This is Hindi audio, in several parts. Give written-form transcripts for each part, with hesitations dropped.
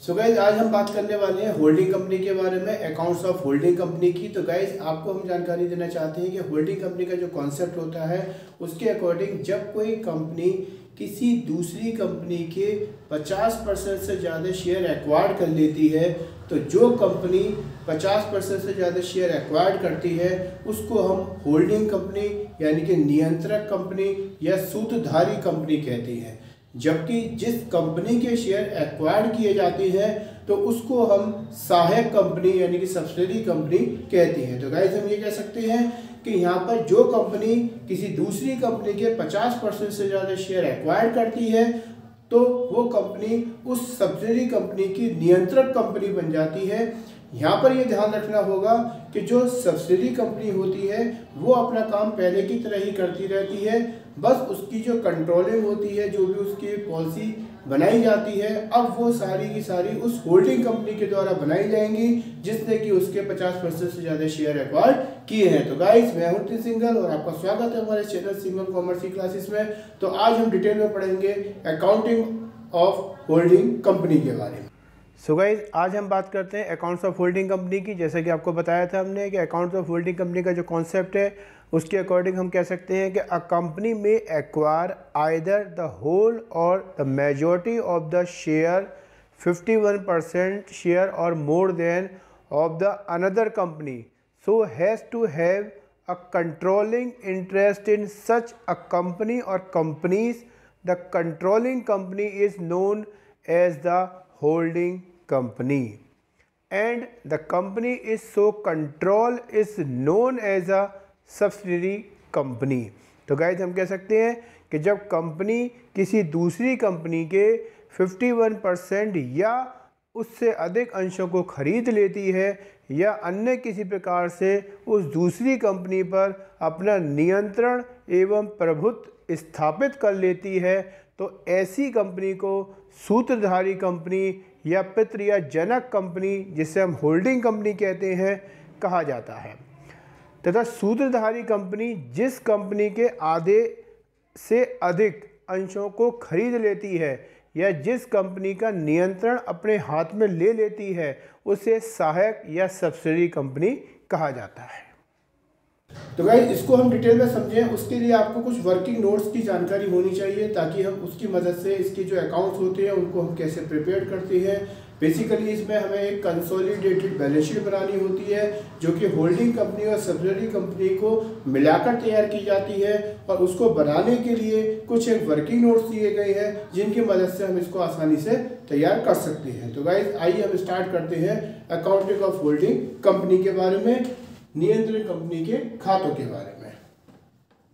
सो गाइज आज हम बात करने वाले हैं होल्डिंग कंपनी के बारे में, अकाउंट्स ऑफ होल्डिंग कंपनी की। तो गाइज आपको हम जानकारी देना चाहते हैं कि होल्डिंग कंपनी का जो कॉन्सेप्ट होता है उसके अकॉर्डिंग जब कोई कंपनी किसी दूसरी कंपनी के 50% से ज़्यादा शेयर एक्वायर्ड कर लेती है, तो जो कंपनी 50% से ज़्यादा शेयर एक्वायर्ड करती है उसको हम होल्डिंग कंपनी यानी कि नियंत्रक कंपनी या सूत्रधारी कंपनी कहती है। जबकि जिस कंपनी के शेयर एक्वायर्ड किए जाते हैं तो उसको हम सहायक कंपनी यानी कि सब्सिडरी कंपनी कहती हैं। तो गाइस हम ये कह सकते हैं कि यहाँ पर जो कंपनी किसी दूसरी कंपनी के 50% से ज़्यादा शेयर एक्वायर्ड करती है तो वो कंपनी उस सब्सिडरी कंपनी की नियंत्रक कंपनी बन जाती है। यहाँ पर ये ध्यान रखना होगा कि जो सब्सिडरी कंपनी होती है वो अपना काम पहले की तरह ही करती रहती है, बस उसकी जो कंट्रोलिंग होती है, जो भी उसकी पॉलिसी बनाई जाती है, अब वो सारी की सारी उस होल्डिंग कंपनी के द्वारा बनाई जाएंगी जिसने कि उसके 50% से ज़्यादा शेयर एक्वायर्ड किए हैं। तो गाइस मैं हूं सिंगल और आपका स्वागत है हमारे चैनल सिंगल कॉमर्स की क्लासेस में। तो आज हम डिटेल में पढ़ेंगे अकाउंटिंग ऑफ होल्डिंग कंपनी के बारे में। सो गाइज आज हम बात करते हैं अकाउंट्स ऑफ होल्डिंग कंपनी की। जैसे कि आपको बताया था हमने कि अकाउंट्स ऑफ होल्डिंग कंपनी का जो कॉन्सेप्ट है उसके अकॉर्डिंग हम कह सकते हैं कि अ कंपनी में एक्वायर आइदर द होल और the majority of the share 51% share और more than of the another company so has to have a controlling interest in such a company और companies. The controlling company is known as the holding company and the company is so control is known as a subsidiary company। तो गाइस हम कह सकते हैं कि जब कंपनी किसी दूसरी कंपनी के 51% या उससे अधिक अंशों को खरीद लेती है या अन्य किसी प्रकार से उस दूसरी कंपनी पर अपना नियंत्रण एवं प्रभुत्व स्थापित कर लेती है तो ऐसी कंपनी को सूत्रधारी कंपनी या पितृ या जनक कंपनी, जिसे हम होल्डिंग कंपनी कहते हैं, कहा जाता है। तथा सूत्रधारी कंपनी जिस कंपनी के आधे से अधिक अंशों को खरीद लेती है या जिस कंपनी का नियंत्रण अपने हाथ में ले लेती है उसे सहायक या सब्सिडरी कंपनी कहा जाता है। तो गाइस इसको हम डिटेल में समझें उसके लिए आपको कुछ वर्किंग नोट्स की जानकारी होनी चाहिए ताकि हम उसकी मदद से इसके जो अकाउंट्स होते हैं उनको हम कैसे प्रिपेयर करते हैं। बेसिकली इसमें हमें एक कंसोलिडेटेड बैलेंस शीट बनानी होती है जो कि होल्डिंग कंपनी और सब्सिडरी कंपनी को मिलाकर तैयार की जाती है और उसको बनाने के लिए कुछ एक वर्किंग नोट्स दिए गए हैं जिनकी मदद से हम इसको आसानी से तैयार कर सकते हैं। तो गाइस आइए हम स्टार्ट करते हैं अकाउंटिंग ऑफ होल्डिंग कंपनी के बारे में, नियंत्रण कंपनी के खातों के बारे में।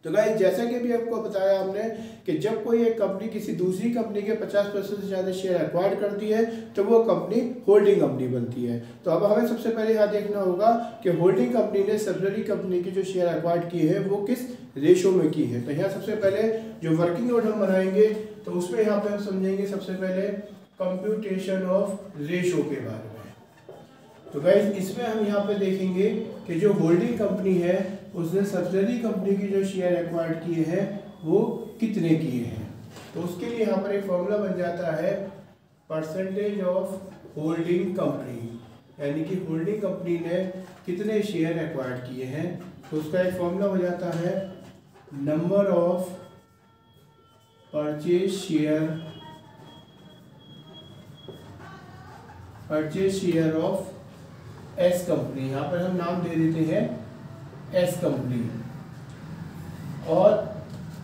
तो गाइस जैसा कि भी आपको बताया हमने कि जब कोई एक कंपनी किसी दूसरी कंपनी के 50% से ज़्यादा शेयर एक्वायर्ड करती है तो वो कंपनी होल्डिंग कंपनी बनती है। तो अब हमें सबसे पहले यहाँ देखना होगा कि होल्डिंग कंपनी ने सब्सिडरी कंपनी के जो शेयर एक्वायर्ड किए हैं वो किस रेशो में की है। तो यहाँ सबसे पहले जो वर्किंग नोट हम बनाएंगे तो उसमें यहाँ पे हम समझेंगे सबसे पहले कंप्यूटेशन ऑफ रेशो के बारे में। तो गाइस इसमें हम यहाँ पे देखेंगे कि जो होल्डिंग कंपनी है उसने सब्सिडरी कंपनी की जो शेयर एक्वायर्ड किए हैं वो कितने किए हैं। तो उसके लिए यहाँ पर एक फॉर्मूला बन जाता है परसेंटेज ऑफ होल्डिंग कंपनी, यानी कि होल्डिंग कंपनी ने कितने शेयर एक्वायर्ड किए हैं। तो उसका एक फॉर्मूला हो जाता है number of purchase share of S company. यहाँ पर हम नाम दे देते हैं एस कंपनी, और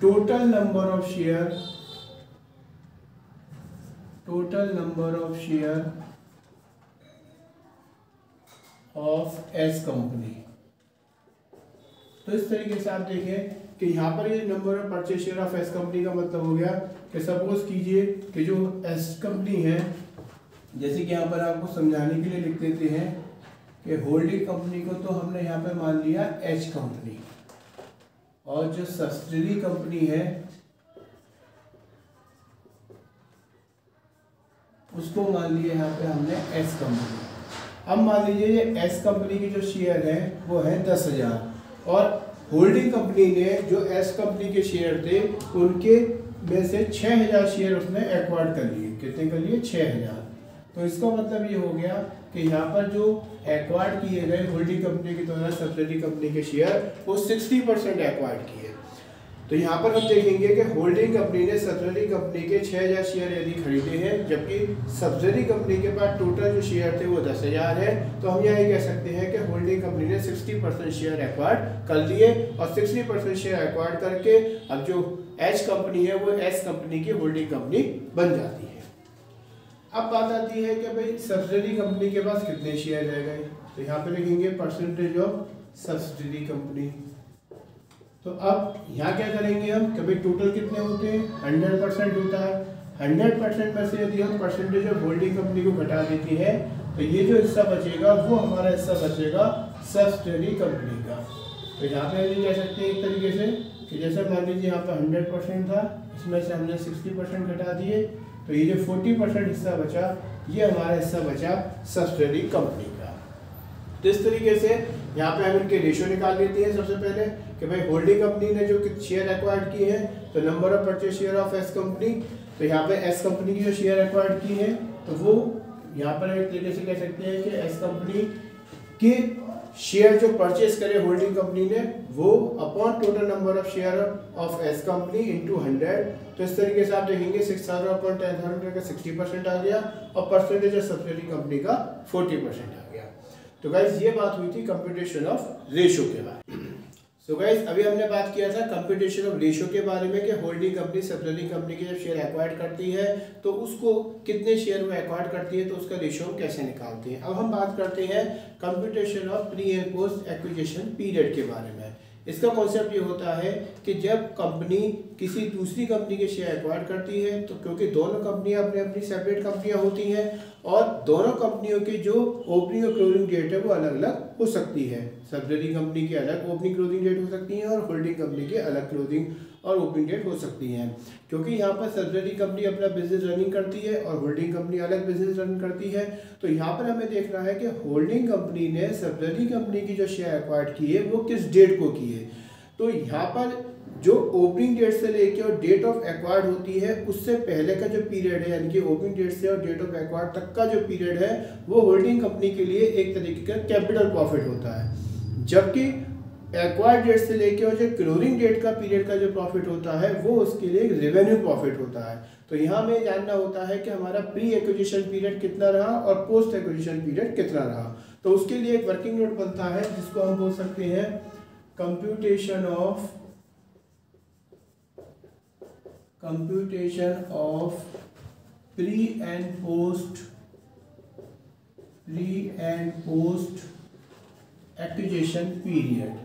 total number of share of S company. तो इस तरीके से आप देखें कि यहाँ पर ये number of purchase share of S company का मतलब हो गया कि सपोज कीजिए कि जो एस कंपनी है, जैसे कि यहाँ पर आपको समझाने के लिए लिख देते हैं कि होल्डिंग कंपनी को तो हमने यहाँ पे मान लिया एच कंपनी और जो सब्सिडरी कंपनी है उसको मान लिया यहाँ पे हमने एस कंपनी। अब मान लीजिए ये एस कंपनी की जो शेयर है वो है 10,000 और होल्डिंग कंपनी ने जो एस कंपनी के शेयर थे उनके में से 6,000 शेयर उसने एक्वायर्ड कर लिए। कितने कर लिए? 6,000। तो इसका मतलब ये हो गया कि यहाँ पर जो एक्वायर्ड किए गए होल्डिंग कंपनी के द्वारा सब्सिडरी कंपनी के शेयर वो 60% एक्वायर्ड किए। तो यहाँ पर हम देखेंगे कि होल्डिंग कंपनी ने सब्सिडरी कंपनी के 6000 शेयर यदि खरीदे हैं, जबकि सब्सिडरी कंपनी के पास टोटल जो शेयर थे वो 10,000 है। तो हम यहाँ कह सकते हैं कि होल्डिंग कंपनी ने 60% शेयर एक्वायर्ड कर लिए और 60% शेयर एक्वायर्ड करके अब जो एच कंपनी है वो एस कंपनी की होल्डिंग कंपनी बन जाती है। अब बात आती है कि भाई सब्सिडरी कंपनी के पास कितने शेयर रह गए, तो यहाँ पे लिखेंगे परसेंटेज ऑफ सब्सिडरी कंपनी। तो अब यहाँ क्या करेंगे हम कि भाई टोटल कितने होते हैं, 100% होता है। 100% में से यदि हम परसेंटेज ऑफ होल्डिंग कंपनी को घटा देते हैं तो ये जो हिस्सा बचेगा वो हमारा हिस्सा बचेगा सब्सिडरी कंपनी का। तो यहाँ पे हम कह सकते हैं एक तरीके से कि जैसे मान लीजिए यहाँ पे 100% था, इसमें से हमने 60% घटा दिए, तो ये जो 40% हिस्सा बचा ये हमारा हिस्सा बचा सब्सिडरी कंपनी का। तो इस तरीके से यहाँ पे हम इनके रेशियो निकाल लेते हैं। सबसे पहले कि भाई होल्डिंग कंपनी ने जो शेयर एक्वायर्ड किए हैं तो number of purchase share of S company, तो यहाँ पे एस कंपनी की जो शेयर एक्वायर्ड की है तो वो यहाँ पर एक तरीके से कह सकते हैं कि एस कंपनी के शेयर जो परचेज करे होल्डिंग कंपनी ने वो upon total number of share of S company into 100। तो इस तरीके से आप देखेंगे 6,000 अपॉन 10,000 का 60% आ गया और परसेंटेज ऑफ सब्सिडरी कंपनी का 40% आ गया। तो गाइज ये बात हुई थी कंप्यूटेशन ऑफ रेशियो के बारे में। सो गाइज अभी हमने बात किया था कंप्यूटेशन ऑफ रेशियो के बारे में कि होल्डिंग कंपनी सब्सिडरी कंपनी के जब शेयर एक्वायर्ड करती है तो उसको कितने शेयर वो एक्वायर्ड करती है तो उसका रेशियो हम कैसे निकालते हैं। अब हम बात करते हैं computation of pre and post acquisition period के बारे में। इसका कॉन्सेप्ट ये होता है कि जब कंपनी किसी दूसरी कंपनी के शेयर एक्वायर करती है तो क्योंकि दोनों कंपनियां अपनी अपनी सेपरेट कंपनियां होती हैं और दोनों कंपनियों की जो ओपनिंग और क्लोजिंग डेट है वो अलग अलग हो सकती है। सब्सिडरी कंपनी की अलग ओपनिंग क्लोजिंग डेट हो सकती है और होल्डिंग कंपनी की अलग क्लोजिंग और ओपनिंग डेट हो सकती है। क्योंकि यहाँ पर सब्सिडरी कंपनी अपना बिजनेस रनिंग करती है और होल्डिंग कंपनी अलग बिजनेस रन करती है। तो यहाँ पर हमें देखना है कि होल्डिंग कंपनी ने सब्सिडरी कंपनी की जो शेयर एक्वायर की है वो किस डेट को की है। तो यहाँ पर जो ओपनिंग डेट से लेके और डेट ऑफ एक्वायर्ड होती है उससे पहले का जो पीरियड है यानी कि ओपनिंग डेट से और डेट ऑफ एक्वायर्ड तक का जो पीरियड है वो होल्डिंग कंपनी के लिए एक तरीके का कैपिटल प्रॉफिट होता है, जबकि एक्वायर्ड डेट से लेके और जो क्लोजिंग डेट का पीरियड का जो प्रॉफिट होता है वो उसके लिए एक रेवेन्यू प्रॉफिट होता है। तो यहाँ हमें जानना होता है कि हमारा प्री एक्विजिशन पीरियड कितना रहा और पोस्ट एक्विजिशन पीरियड कितना रहा। तो उसके लिए एक वर्किंग नोट बनता है जिसको हम बोल सकते हैं computation of pre and post acquisition period।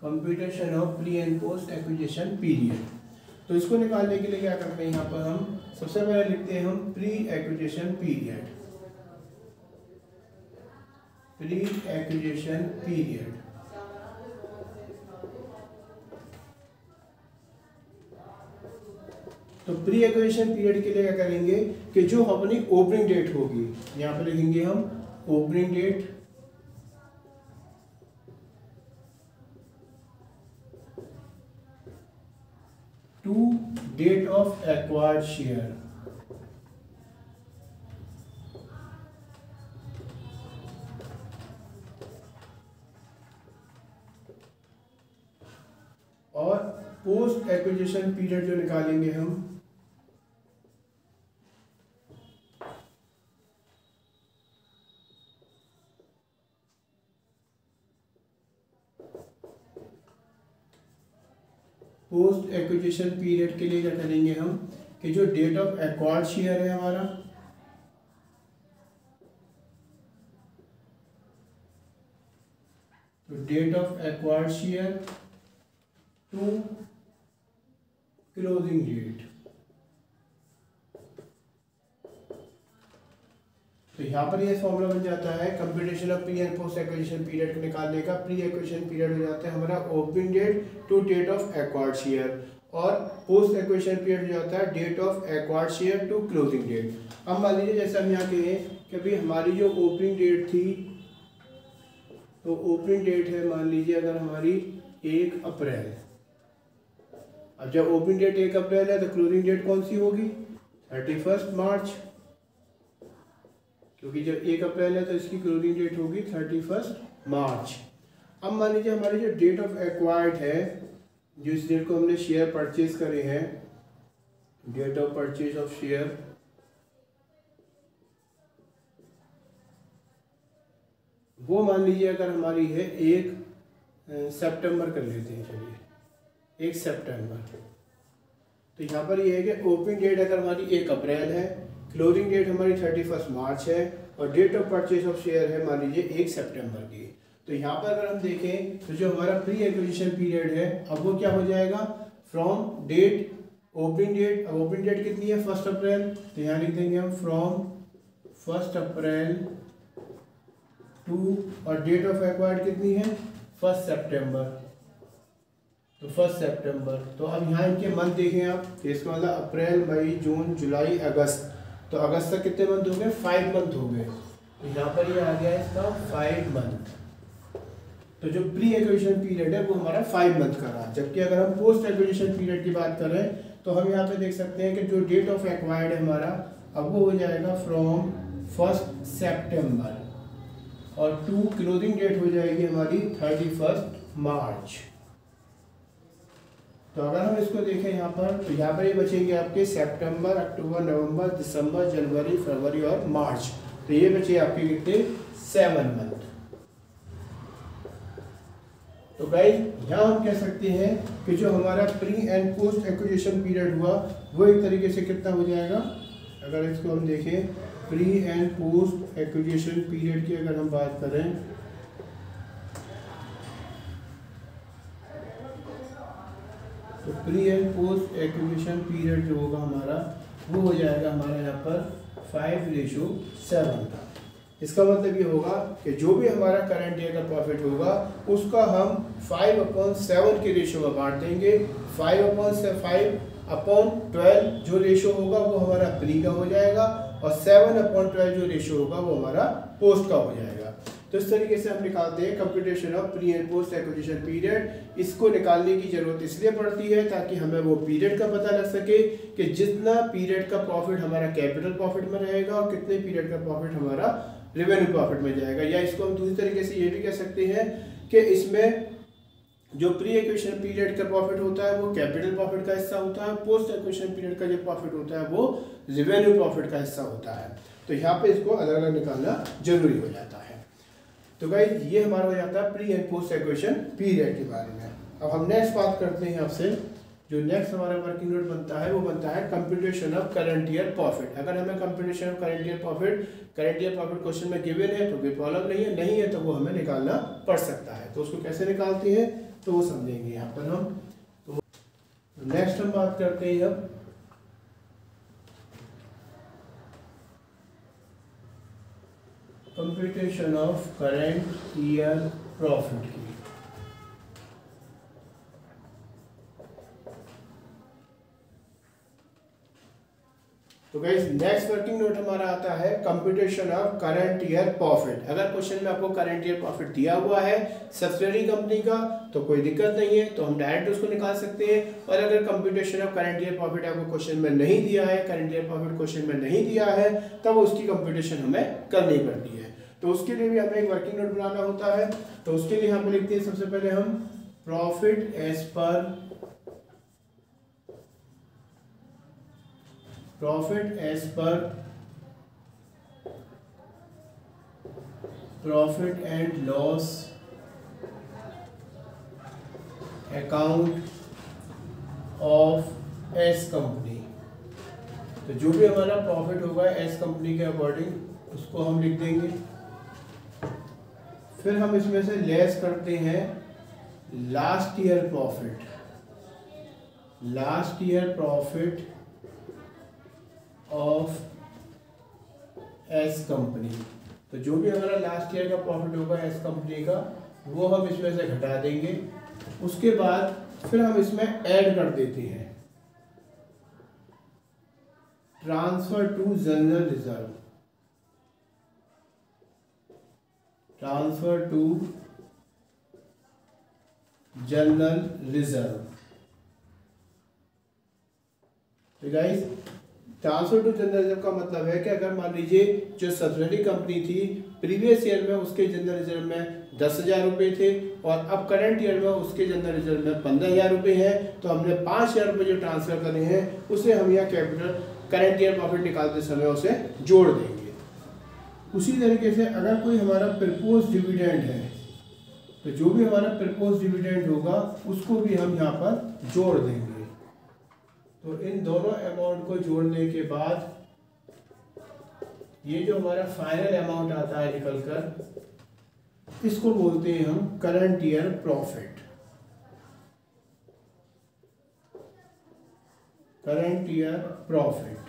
Computation of pre and post acquisition period. तो इसको निकालने के लिए क्या करते हैं, यहाँ पर हम सबसे पहले लिखते हैं हम pre acquisition period. Pre acquisition period तो प्री एक्विजिशन पीरियड के लिए क्या करेंगे कि जो अपनी ओपनिंग डेट होगी यहाँ पर लिखेंगे हम opening date to date of acquired share. और पोस्ट एक्विजिशन पीरियड जो निकालेंगे हम पोस्ट एक्विजिशन पीरियड के लिए क्या करेंगे हम कि जो डेट ऑफ एक्वायर्ड शेयर है हमारा तो date of acquired share to closing date. तो यहाँ पर ये फॉर्मूला बन जाता है computation of pre and post acquisition period को निकालने का। प्री एक्विजिशन पीरियड हो जाता है हमारा opening date to date of acquired share और पोस्ट एक्विजिशन पीरियड जो होता है date of acquired share to closing date. अब मान लीजिए जैसे हम यहाँ कहें कि अभी हमारी जो ओपनिंग डेट थी, तो ओपनिंग डेट है मान लीजिए अगर हमारी 1 अप्रैल। अब जब ओपनिंग डेट 1 अप्रैल है तो क्लोजिंग डेट कौन सी होगी? 31 मार्च, क्योंकि जब 1 अप्रैल है तो इसकी क्लोजिंग डेट होगी 31 मार्च। अब मान लीजिए हमारी जो डेट ऑफ एक्वायर्ड है, जो इस डेट को हमने शेयर परचेज करे हैं, date of purchase of share, वो मान लीजिए अगर हमारी है 1 सितंबर कर लेते हैं, चलिए 1 सितंबर। तो यहाँ पर ये है कि ओपनिंग डेट अगर हमारी 1 अप्रैल है, क्लोजिंग डेट हमारी 31 मार्च है और date of purchase of share है मान लीजिए 1 सितंबर की। तो यहाँ पर अगर हम देखें तो जो हमारा प्री एक्विजिशन पीरियड है अब वो क्या हो जाएगा? From date opening date. अब ओपनिंग डेट कितनी है? 1 अप्रैल, तो यहाँ लिख देंगे हम फ्रॉम 1 अप्रैल टू, और डेट ऑफ एक्वायर्ड कितनी है? 1 सितंबर, तो 1 सितंबर। तो अब यहाँ इनके मंथ देखें आप, तो इसका मतलब अप्रैल, मई, जून, जुलाई, अगस्त, तो अगस्त तक कितने मंथ हो गए? 5 मंथ हो गए। तो यहाँ पर ये आ गया इसका 5 मंथ। तो जो प्री एक्विजिशन पीरियड है वो हमारा 5 मंथ का रहा। जबकि अगर हम पोस्ट एक्विजिशन पीरियड की बात करें तो हम यहाँ पे देख सकते हैं कि जो डेट ऑफ एक्वायर्ड है हमारा अब वो हो जाएगा फ्रॉम 1 सितंबर, और टू क्लोजिंग डेट हो जाएगी हमारी 31 मार्च। तो अगर हम इसको देखें यहाँ पर, तो यहाँ पर ये बचेंगे आपके सितंबर, अक्टूबर, नवंबर, दिसंबर, जनवरी, फरवरी और मार्च। तो ये बचे आपके कितने? 7 मंथ। तो गाइस यहाँ हम कह सकते हैं कि जो हमारा pre and post acquisition period हुआ वो एक तरीके से कितना हो जाएगा? अगर इसको हम देखें pre and post acquisition period की अगर हम बात करें, तो pre and post acquisition period जो होगा हमारा वो हो जाएगा हमारा यहाँ पर 5:7 का। इसका मतलब ये होगा कि जो भी हमारा करंट ईयर का प्रॉफिट होगा उसका हम 5/7 के रेशियो में बांट देंगे। 5/12 जो रेशियो होगा वो हमारा प्री का हो जाएगा और 7/12 जो रेशियो होगा वो हमारा पोस्ट का हो जाएगा। तो इस तरीके से हम निकालते हैं computation of pre and post acquisition period. इसको निकालने की जरूरत इसलिए पड़ती है ताकि हमें वो पीरियड का पता लग सके कि जितना पीरियड का प्रॉफिट हमारा कैपिटल प्रॉफिट में रहेगा और कितने पीरियड का प्रॉफिट हमारा रेवेन्यू प्रॉफिट में जाएगा। या इसको हम दूसरी तरीके से ये भी कह सकते हैं कि इसमें जो प्री एक्विजिशन पीरियड का प्रॉफिट होता है वो कैपिटल प्रॉफिट का हिस्सा होता है, पोस्ट एक्विजिशन पीरियड का जो प्रॉफिट होता है वो रेवेन्यू प्रॉफिट का हिस्सा होता है। तो यहाँ पे इसको अलग अलग निकालना जरूरी हो जाता है। तो गाइस ये हमारा हो जाता है pre and post acquisition period के बारे में। अब हम नेक्स्ट बात करते हैं आपसे, जो नेक्स्ट हमारा वर्किंग नोट बनता है वो बनता है computation of current year profit. अगर हमें computation of current year profit question में गिवन है तो कोई प्रॉब्लम नहीं है तो वो हमें निकालना पड़ सकता है। तो उसको कैसे निकालते हैं तो वो समझेंगे यहाँ पर हम। तो नेक्स्ट हम बात करते हैं अब computation of current year profit की। तो गाइस नेक्स्ट वर्किंग नोट हमारा आता है computation of current year profit. अगर क्वेश्चन में आपको करंट ईयर प्रॉफिट दिया हुआ है सब्सिडियरी कंपनी का तो कोई दिक्कत नहीं है, तो हम डायरेक्ट उसको निकाल सकते हैं। और अगर computation of current year profit आपको क्वेश्चन में नहीं दिया है, करंट ईयर प्रॉफिट क्वेश्चन में नहीं दिया है, तब उसकी कंप्यूटेशन हमें करनी पड़ती है। तो उसके लिए भी हमें एक वर्किंग नोट बनाना होता है। तो उसके लिए यहाँ पे लिखते हैं सबसे पहले हम profit as per profit and loss account of S company. तो जो भी हमारा प्रॉफिट होगा एस कंपनी के अकॉर्डिंग उसको हम लिख देंगे। फिर हम इसमें से लेस करते हैं last year profit of S company. तो जो भी हमारा लास्ट ईयर का प्रॉफिट होगा एस कंपनी का वो हम इसमें से घटा देंगे। उसके बाद फिर हम इसमें ऐड कर देते हैं transfer to general reserve, transfer to general reserve. तो guys transfer to general reserve का मतलब है कि अगर मान लीजिए जो सब्सिडरी कंपनी थी प्रीवियस ईयर में उसके जनरल रिजर्व में 10,000 रुपये थे और अब करंट ईयर में उसके जनरल रिजर्व में 15,000 रुपये है, तो हमने 5,000 रुपये जो ट्रांसफर करे हैं उसे हम यहाँ कैपिटल करंट ईयर प्रॉफिट निकालते समय उसे जोड़ देंगे। उसी तरीके से अगर कोई हमारा प्रपोज डिविडेंड है तो जो भी हमारा प्रपोज डिविडेंड होगा उसको भी हम यहाँ पर जोड़ देंगे। तो इन दोनों अमाउंट को जोड़ने के बाद ये जो हमारा फाइनल अमाउंट आता है निकलकर, इसको बोलते हैं हम current year profit, current year profit.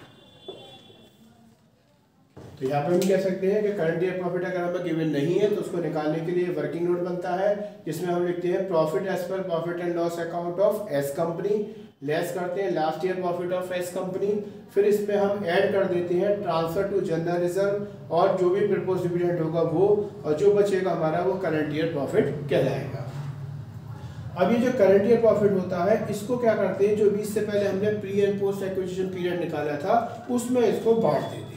तो यहाँ पे हम कह सकते हैं कि करंट ईयर प्रॉफिट अगर हमें गिवन नहीं है तो उसको निकालने के लिए वर्किंग नोट बनता है, जिसमें हम लिखते हैं profit as per profit and loss account of S company, less करते हैं last year profit of S company, फिर इसमें हम ऐड कर देते हैं ट्रांसफर टू जनरल रिजर्व और जो भी प्रपोज डिविडेंड होगा वो, और जो बचेगा हमारा वो करंट ईयर प्रॉफिट कहलाएगा। अब ये जो करंट ईयर प्रॉफिट होता है इसको क्या करते हैं, जो भी इससे पहले हमने pre and post acquisition period निकाला था उसमें इसको बांट देते हैं।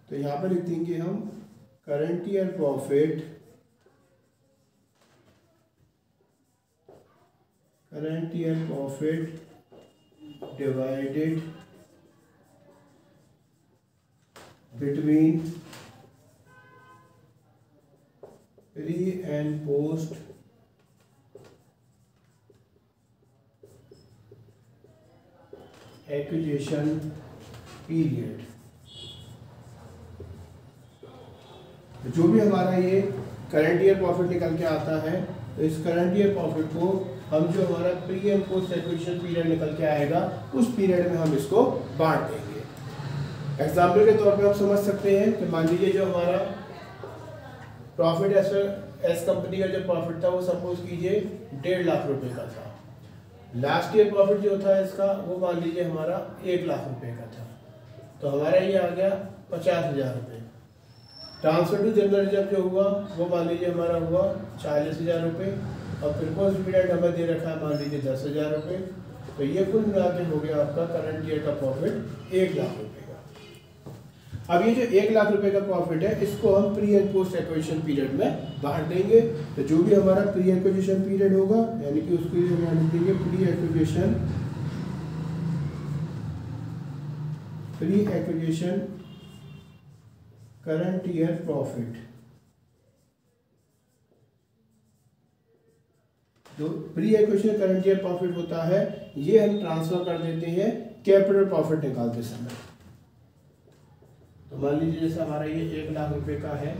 तो यहाँ पर लिख देंगे हम current year profit, current year profit divided between pre and post acquisition period. जो भी हमारा ये करंट ईयर प्रॉफिट निकल के आता है तो इस करंट ईयर प्रॉफिट को हम जो हमारा pre and post acquisition period निकल के आएगा उस पीरियड में हम इसको बांट देंगे। एग्जाम्पल के तौर पे हम समझ सकते हैं कि मान लीजिए जो हमारा प्रॉफिट एस कंपनी का जो प्रॉफिट था वो सपोज कीजिए 1.5 लाख रुपए का था। लास्ट ईयर प्रॉफिट जो था इसका वो मान लीजिए हमारा 1 लाख रुपए का था, तो हमारा ये आ गया 50,000 रुपये। ट्रांसफर टू जनरल रिजर्व जो हुआ वो मान लीजिए हमारा हुआ 40,000 रुपये और प्रपोज डिविडेंड हमें दे रखा है मान लीजिए 10,000 रुपये। तो ये कुल मिला के हो गया आपका करंट ईयर का प्रॉफिट 1 लाख रुपये का। अब ये जो 1 लाख रुपये का प्रॉफिट है इसको हम pre and post acquisition period में बांट देंगे। तो जो भी हमारा प्री एक्विजिशन पीरियड होगा यानी कि उसके लिए हम लिख देंगे pre acquisition current year profit. जो pre acquisition current year profit होता है ये हम ट्रांसफर कर देते हैं कैपिटल प्रॉफिट निकालते समय। तो मान लीजिए जैसे हमारा ये 1 लाख रुपए का है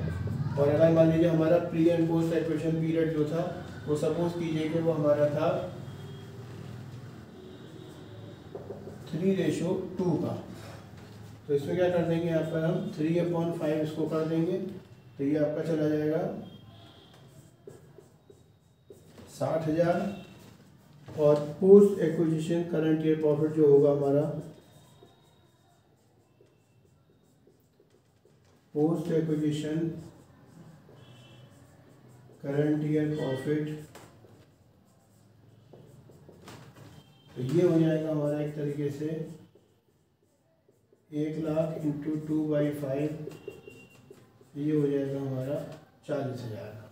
और अगर मान लीजिए हमारा pre and post acquisition period जो था वो सपोज कीजिए कि वो हमारा था 3:2 का, तो इसमें क्या कर देंगे यहाँ पर हम 3/5 इसको कर देंगे, तो ये आपका चला जाएगा 60,000 और post acquisition current year profit जो होगा हमारा post acquisition current year profit, तो ये हो जाएगा हमारा एक तरीके से 1 लाख इंटू 2/5, ये हो जाएगा हमारा 40,000 का।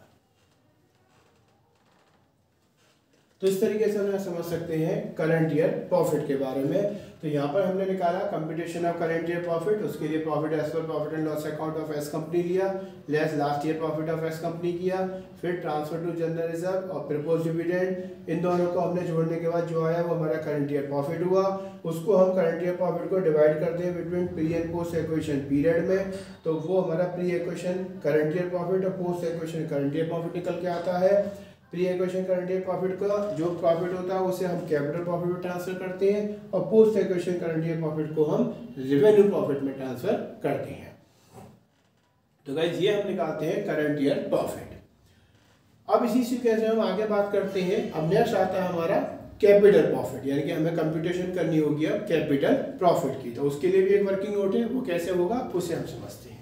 तो इस तरीके से हम समझ सकते हैं करंट ईयर प्रॉफिट के बारे में। तो यहाँ पर हमने निकाला computation of current year profit, उसके लिए profit as per profit and loss account of S company लिया, less last year profit of S company किया, फिर ट्रांसफर टू जनरल रिजर्व और प्रपोज डिविडेंड, इन दोनों को हमने जोड़ने के बाद जो आया वो हमारा करंट ईयर प्रॉफिट हुआ। उसको हम करंट ईयर प्रॉफिट को डिवाइड करते हैं between pre and post acquisition period में, तो वो हमारा pre acquisition current year profit और post acquisition current year profit निकल के आता है। Pre acquisition current year profit का जो प्रॉफिट होता है उसे हम कैपिटल प्रॉफिट में ट्रांसफर करते हैं और post acquisition current year profit को हम रेवेन्यू प्रॉफिट में ट्रांसफर करते हैं। तो गाइस ये हम निकालते हैं करंट ईयर प्रॉफिट। अब इसी से कैसे हम आगे बात करते हैं, अब नेक्स्ट आता है हमारा कैपिटल प्रॉफिट, यानी कि हमें कंप्यूटेशन करनी होगी अब कैपिटल प्रॉफिट की। तो उसके लिए भी एक वर्किंग नोट है, वो कैसे होगा उसे हम समझते हैं।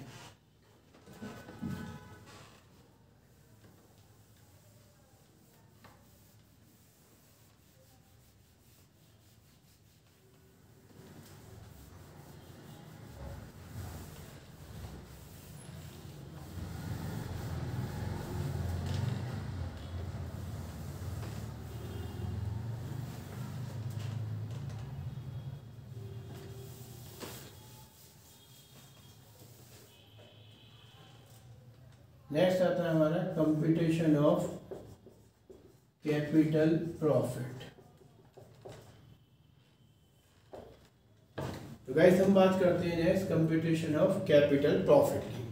नेक्स्ट आता है हमारा कंप्यूटेशन ऑफ कैपिटल प्रॉफिट। तो गाइस हम बात करते हैं next computation of capital profit की।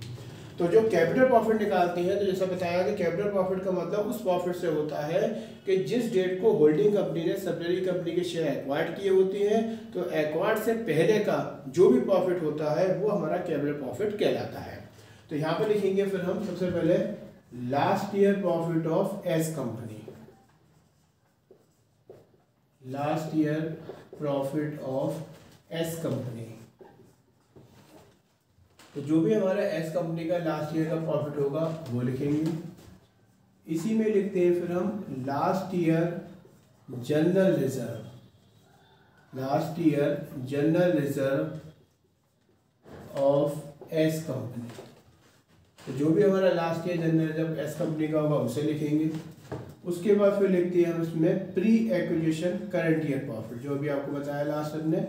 तो जो कैपिटल प्रॉफिट निकालते हैं, तो जैसा बताया कि कैपिटल प्रॉफिट का मतलब उस प्रॉफिट से होता है कि जिस डेट को होल्डिंग कंपनी ने सब्सिडरी कंपनी के शेयर एक्वायर्ड किए होते हैं, तो एक्वायर्ड से पहले का जो भी प्रॉफिट होता है वो हमारा कैपिटल प्रॉफिट कहलाता है। तो यहाँ पे लिखेंगे फिर हम सबसे पहले last year profit of S company, last year profit of S company. तो जो भी हमारा एस कंपनी का लास्ट ईयर का प्रॉफिट होगा वो लिखेंगे। इसी में लिखते हैं फिर हम last year general reserve, last year general reserve of S company. तो जो भी हमारा last year general reserve S company का होगा उसे लिखेंगे। उसके बाद फिर लिखते हैं हम इसमें pre acquisition current year profit, जो भी आपको बताया लास्ट हमने,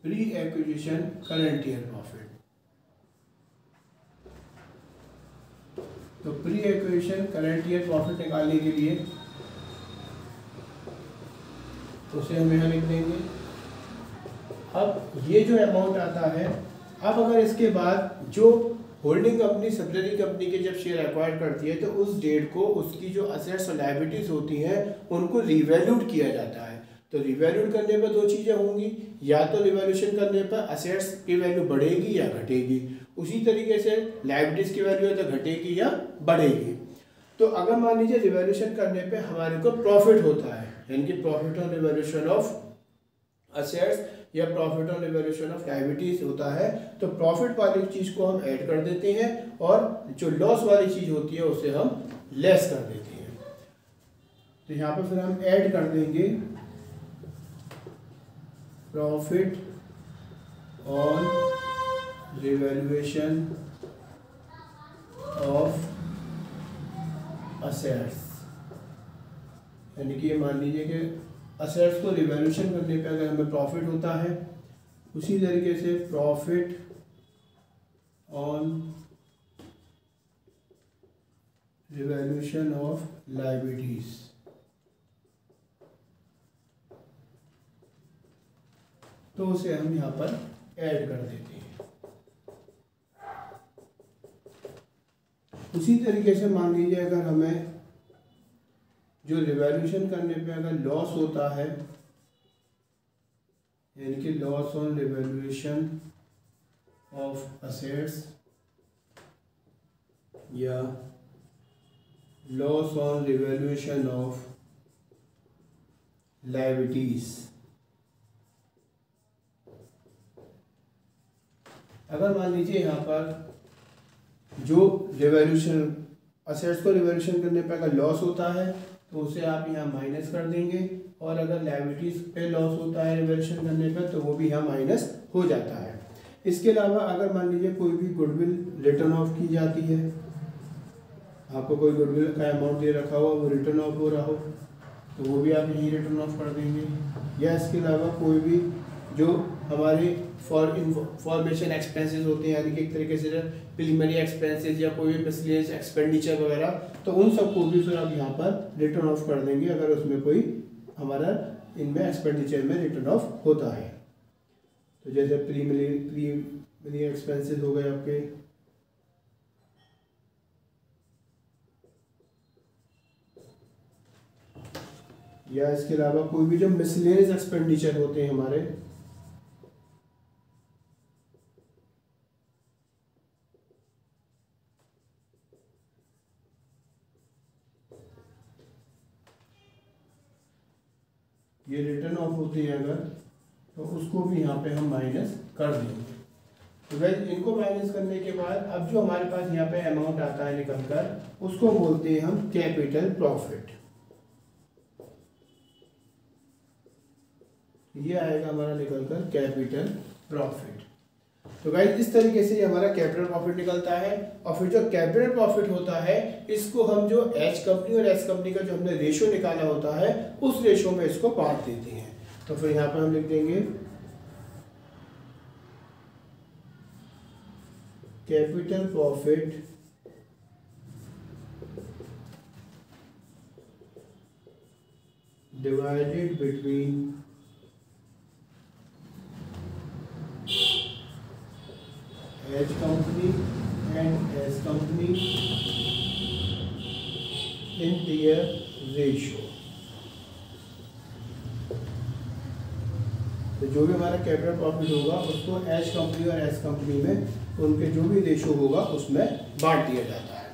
pre acquisition current year profit. तो pre acquisition current year profit निकालने के लिए उसे हम यहाँ लिख देंगे। अब ये जो अमाउंट आता है, अब अगर इसके बाद जो होल्डिंग कंपनी सब्सिडरी कंपनी के जब शेयर एक्वायर करती है, तो उस डेट को उसकी जो असेट्स और लायबिलिटीज होती हैं उनको रिवैल्यूड किया जाता है। तो रिवैल्यूड करने पर दो चीज़ें होंगी, या तो रिवैल्यूशन करने पर असेट्स की वैल्यू बढ़ेगी या घटेगी, उसी तरीके से लायबिलिटीज की वैल्यू है तो घटेगी या बढ़ेगी। तो अगर मान लीजिए रिवैल्यूशन करने पे हमारे को प्रॉफिट होता है, यानी कि profit on revaluation of assets या profit on revaluation of liabilities होता है, तो प्रॉफिट वाली चीज को हम ऐड कर देते हैं और जो लॉस वाली चीज होती है उसे हम लेस कर देते हैं। तो यहाँ पे फिर हम ऐड कर देंगे profit on revaluation of assets, यानी कि मान लीजिए कि असेट्स को रिवैल्यूशन करने पे अगर हमें प्रॉफिट होता है, उसी तरीके से profit on revaluation of liabilities, तो उसे हम यहाँ पर ऐड कर देते हैं। उसी तरीके से मान लीजिए अगर हमें जो रिवैल्यूशन करने पे अगर लॉस होता है, यानी कि loss on revaluation of assets या loss on revaluation of liabilities, अगर मान लीजिए यहाँ पर जो रिवैल्यूशन असेट्स को रिवैल्यूशन करने पे अगर लॉस होता है तो उसे आप यहाँ माइनस कर देंगे, और अगर लायबिलिटीज पे लॉस होता है रिवैल्यूशन करने पे तो वो भी यहाँ माइनस हो जाता है। इसके अलावा अगर मान लीजिए कोई भी गुडविल रिटर्न ऑफ की जाती है, आपको कोई गुडविल का अमाउंट दे रखा हो वो रिटर्न ऑफ हो रहा हो, तो वो भी आप यहीं रिटर्न ऑफ कर देंगे। या इसके अलावा कोई भी जो हमारे फॉर्मेशन एक्सपेंसेस होते हैं, यानी कि एक तरीके से प्रीलिमिनरी एक्सपेंसेस या कोई भी मिसलेनियस एक्सपेंडिचर वगैरह, तो उन सबको भी फिर आप यहाँ पर रिटर्न ऑफ कर देंगे अगर उसमें कोई हमारा इनमें एक्सपेंडिचर में रिटर्न ऑफ होता है। तो जैसे प्रीलिमिनरी एक्सपेंसेस हो गए आपके, या इसके अलावा कोई भी जो मिसलेनियस एक्सपेंडिचर होते हैं हमारे, ये रिटर्न ऑफ होती है अगर, तो उसको भी यहाँ पे हम माइनस कर देंगे। तो गाइस इनको माइनस करने के बाद अब जो हमारे पास यहाँ पे अमाउंट आता है निकल कर, उसको बोलते हैं हम कैपिटल प्रॉफिट। ये आएगा हमारा निकल कर कैपिटल प्रॉफिट। तो गाइस इस तरीके से हमारा कैपिटल प्रॉफिट निकलता है। और फिर जो कैपिटल प्रॉफिट होता है, इसको हम जो एच कंपनी और एस कंपनी का जो हमने रेशो निकाला होता है, उस रेशो में इसको बांट देते हैं। तो फिर यहाँ पर हम लिख देंगे capital profit divided between H company and S company in their ratio। तो जो भी हमारा कैपिटल प्रॉफिट होगा उसको H कंपनी और S कंपनी में उनके जो भी रेशो होगा उसमें बांट दिया जाता है।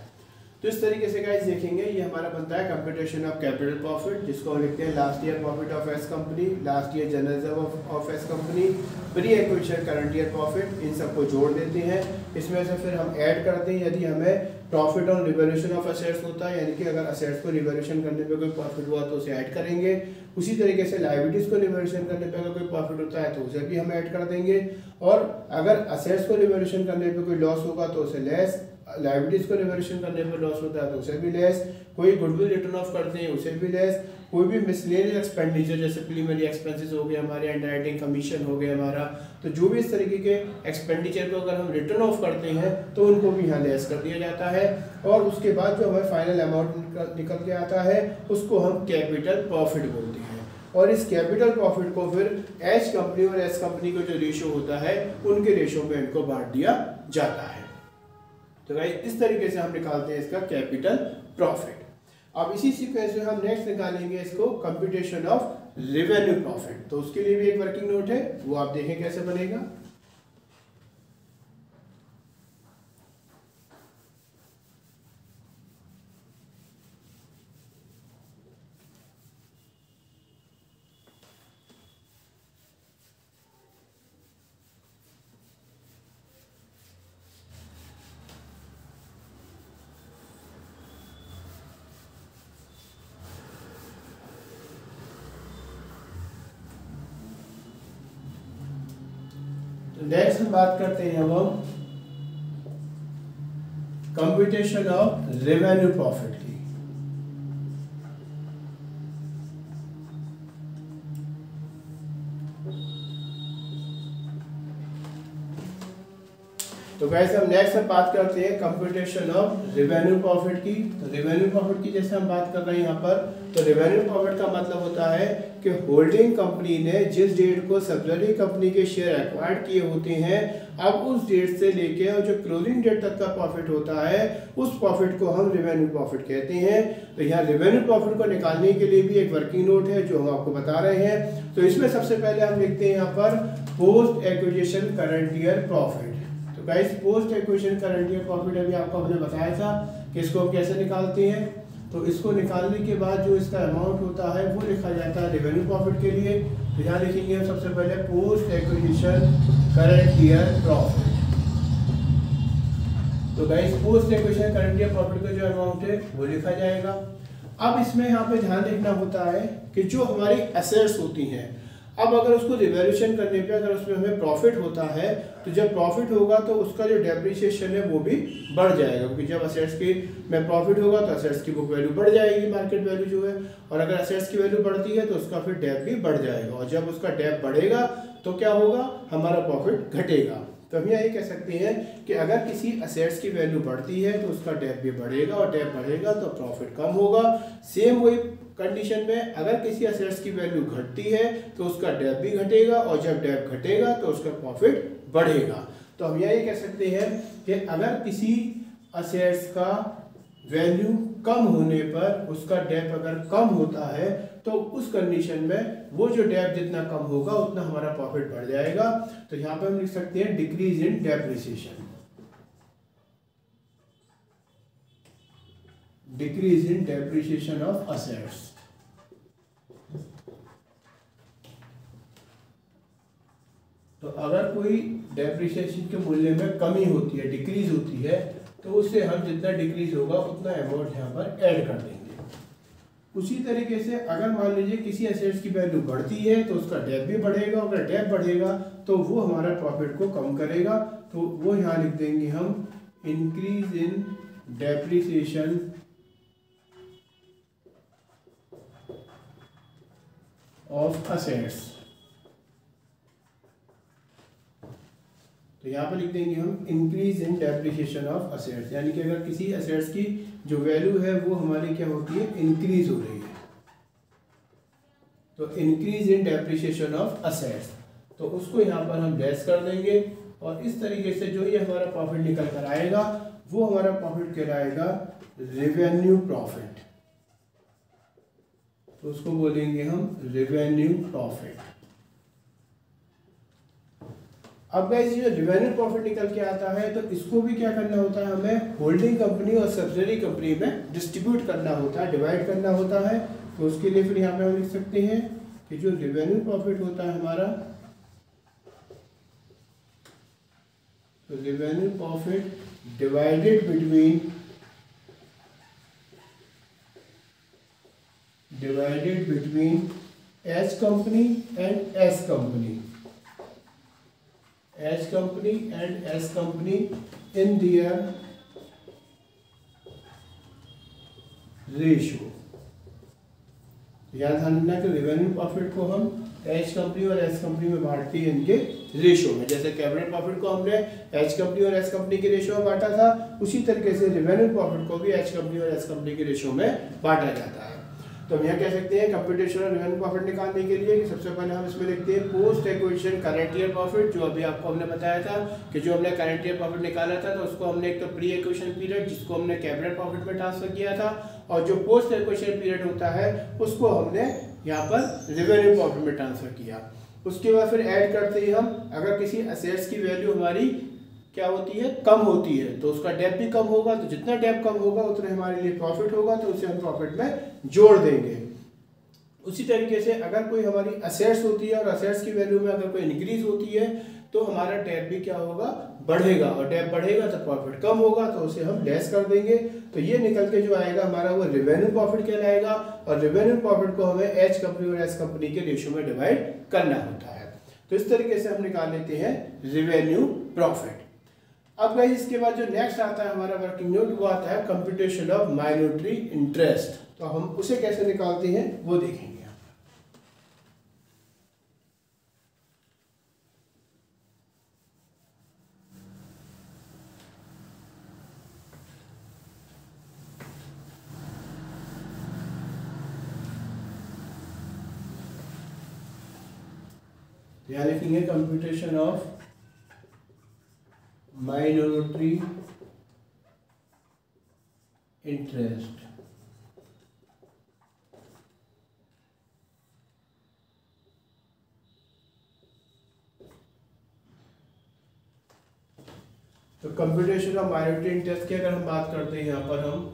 तो इस तरीके से गाइस देखेंगे, ये हमारा बनता है कंप्यूटेशन ऑफ कैपिटल प्रॉफिट, जिसको हम लिखते हैं last year profit of S company, last year general reserve of S company, pre acquisition current year profit, इन सबको जोड़ देते हैं। इसमें से फिर हम ऐड करते हैं यदि हमें profit on revaluation of assets होता है, यानी कि अगर असेट्स को रिवैल्यूएशन करने पे कोई प्रॉफिट हुआ तो उसे ऐड करेंगे। उसी तरीके से लायबिलिटीज को रिवैल्यूएशन करने पे अगर कोई प्रॉफिट होता है तो उसे भी हम ऐड कर देंगे। और अगर असेट्स को रिवैल्यूएशन करने पे कोई लॉस होगा तो उसे लेस, लायबिलिटीज को रिवैल्यूएशन करने पर लॉस होता है तो उसे भी लेस, कोई गुडविल रिटर्न ऑफ करते हैं उसे भी लेस, कोई भी मिसलेनियस एक्सपेंडिचर जैसे प्रीलिमिनरी एक्सपेंसेस हो गए हमारे, अंडरराइटिंग कमीशन हो गया हमारा, तो जो भी इस तरीके के एक्सपेंडिचर को अगर हम रिटर्न ऑफ करते हैं तो उनको भी यहाँ लेस कर दिया जाता है। और उसके बाद जो हमें फाइनल अमाउंट निकल के आता है उसको हम कैपिटल प्रॉफिट बोलते हैं। और इस कैपिटल प्रॉफिट को फिर एच कंपनी और एस कंपनी का जो रेशो होता है उनके रेशो में इनको बांट दिया जाता है। तो गाइस इस तरीके से हम निकालते हैं इसका कैपिटल प्रॉफिट। अब इसी सीक्वेंस में हम नेक्स्ट निकालेंगे इसको कंप्यूटेशन ऑफ रेवेन्यू प्रॉफिट। तो उसके लिए भी एक वर्किंग नोट है, वो आप देखें कैसे बनेगा। नेक्स्ट हम बात करते हैं अब हम कंप्यूटेशन ऑफ रेवेन्यू प्रॉफिट की। तो वैसे हम नेक्स्ट में बात करते हैं कंप्यूटेशन ऑफ रेवेन्यू प्रॉफिट की। तो रेवेन्यू प्रॉफिट की जैसे हम बात कर रहे हैं यहाँ पर, तो रेवेन्यू प्रॉफिट का मतलब होता है कि होल्डिंग कंपनी ने जिस डेट को सब्सिडरी कंपनी के शेयर एक्वायर्ड किए होते हैं, अब उस डेट से लेके और जो क्लोजिंग डेट तक का प्रॉफिट होता है उस प्रॉफिट को हम रेवेन्यू प्रॉफिट कहते हैं। तो यहाँ रेवेन्यू प्रॉफिट को निकालने के लिए भी एक वर्किंग नोट है जो हम आपको बता रहे हैं। तो इसमें सबसे पहले हम लिखते हैं यहाँ पर post acquisition current year profit. तो guys post acquisition current year profit अभी आपको हमने बताया था कि इसको हम कैसे निकालते हैं। तो इसको निकालने के बाद जो इसका अमाउंट होता है वो लिखा जाता है रेवेन्यू प्रॉफिट के लिए। तो यहाँ लिखेंगे हम सबसे पहले post acquisition current year profit. तो guys post acquisition current year profit का जो अमाउंट है वो लिखा जाएगा। अब इसमें यहाँ पे ध्यान रखना होता है कि जो हमारी एसेट्स होती हैं, अब अगर उसको रिवैल्यूएशन करने पे अगर उसमें हमें प्रॉफिट होता है, तो जब प्रॉफिट होगा तो उसका जो डेप्रिसिएशन है वो भी बढ़ जाएगा, क्योंकि जब असेट्स की में प्रॉफिट होगा तो असेट्स की बुक वैल्यू बढ़ जाएगी, मार्केट वैल्यू जो है, और अगर असेट्स की वैल्यू बढ़ती है तो उसका फिर डेप भी बढ़ जाएगा, और जब उसका डेप बढ़ेगा तो क्या होगा, हमारा प्रॉफिट घटेगा। तो हम यही कह सकते हैं कि अगर किसी असेट्स की वैल्यू बढ़ती है तो उसका डेप भी बढ़ेगा, और डेप बढ़ेगा तो प्रॉफिट कम होगा। सेम वही कंडीशन में अगर किसी असेट्स की वैल्यू घटती है तो उसका डेप भी घटेगा, और जब डेप घटेगा तो उसका प्रॉफिट बढ़ेगा। तो हम यही कह सकते हैं कि अगर किसी असेट्स का वैल्यू कम होने पर उसका डेप अगर कम होता है तो उस कंडीशन में वो जो डेप जितना कम होगा उतना हमारा प्रॉफिट बढ़ जाएगा। तो यहाँ पे हम लिख सकते हैं decrease in depreciation, decrease in depreciation of assets. तो अगर कोई डेप्रिसिएशन के मूल्य में कमी होती है, डिक्रीज होती है, तो उससे हम जितना डिक्रीज होगा उतना अमाउंट यहाँ पर ऐड कर देंगे। उसी तरीके से अगर मान लीजिए किसी एसेट्स की वैल्यू बढ़ती है तो उसका डेप भी बढ़ेगा, अगर डेप बढ़ेगा तो वो हमारा प्रॉफिट को कम करेगा, तो वो यहाँ लिख देंगे हम increase in depreciation of assets. तो यहाँ पर लिख देंगे हम increase in depreciation of assets, यानी कि अगर किसी असेट्स की जो वैल्यू है वो हमारी क्या होती है, इंक्रीज हो रही है, तो increase in depreciation of assets, तो उसको यहाँ पर हम लेस कर देंगे। और इस तरीके से जो ये हमारा प्रॉफिट निकल कर आएगा वो हमारा प्रॉफिट कहलाएगा रेवेन्यू प्रॉफिट, तो उसको बोलेंगे हम रेवेन्यू प्रॉफिट। अब गाइस जो रेवेन्यू प्रॉफिट निकल के आता है तो इसको भी क्या करना होता है, हमें होल्डिंग कंपनी और सब्सिडरी कंपनी में डिस्ट्रीब्यूट करना होता है, डिवाइड करना होता है। तो उसके लिए फिर यहाँ पे हम लिख सकते हैं कि जो रेवेन्यू प्रॉफिट होता है हमारा, तो revenue profit divided between H company and S company, H company and S company in their ratio। याद रखना कि रेवेन्यू प्रॉफिट को हम H कंपनी और S कंपनी में बांटते हैं इनके रेशियो में। जैसे कैपिटल प्रॉफिट को हमने H कंपनी और S कंपनी के रेशियो में बांटा था, उसी तरीके से रेवेन्यू प्रॉफिट को भी H कंपनी और S कंपनी के रेशियो में बांटा जाता है। तो हम यहाँ कह सकते हैं कंप्यूटेशनल रेवेन्यू प्रॉफिट निकालने के लिए कि सबसे पहले हम इसमें लिखते हैं post acquisition current year profit, जो अभी आपको हमने बताया था कि जो हमने करंट ईयर प्रॉफिट निकाला था तो उसको हमने एक तो प्री एक्विजिशन पीरियड जिसको हमने कैपिटल प्रॉफिट में ट्रांसफर किया था, और जो पोस्ट एक्विजिशन पीरियड होता है उसको हमने यहाँ पर रेवेन्यू प्रॉफिट में ट्रांसफर किया। उसके बाद फिर ऐड करते ही हम अगर किसी असेट्स की वैल्यू हमारी क्या होती है, कम होती है, तो उसका डेप भी कम होगा, तो जितना डेप कम होगा उतना हमारे लिए प्रॉफिट होगा, तो उसे हम प्रॉफिट में जोड़ देंगे। उसी तरीके से अगर कोई हमारी असेट्स होती है और असेट्स की वैल्यू में अगर कोई इंक्रीज होती है तो हमारा डेप भी क्या होगा, बढ़ेगा, और डेप बढ़ेगा तो प्रॉफिट कम होगा, तो उसे हम लेस कर देंगे। तो ये निकल के जो आएगा हमारा वो रेवेन्यू प्रॉफिट कहलाएगा, और रेवेन्यू प्रॉफिट को हमें एच कंपनी और एस कंपनी के रेशियो में डिवाइड करना होता है। तो इस तरीके से हम निकाल लेते हैं रेवेन्यू प्रॉफिट। अब गाइस इसके बाद जो नेक्स्ट आता है हमारा वर्किंग नोट, वो आता है कंप्यूटेशन ऑफ माइनॉरिटी इंटरेस्ट। तो हम उसे कैसे निकालते हैं वो देखेंगे। यहाँ लिखेंगे कंप्यूटेशन ऑफ माइनॉरिटी इंटरेस्ट। तो कंप्यूटेशन ऑफ माइनॉरिटी इंटरेस्ट की अगर हम बात करते हैं यहाँ पर हम,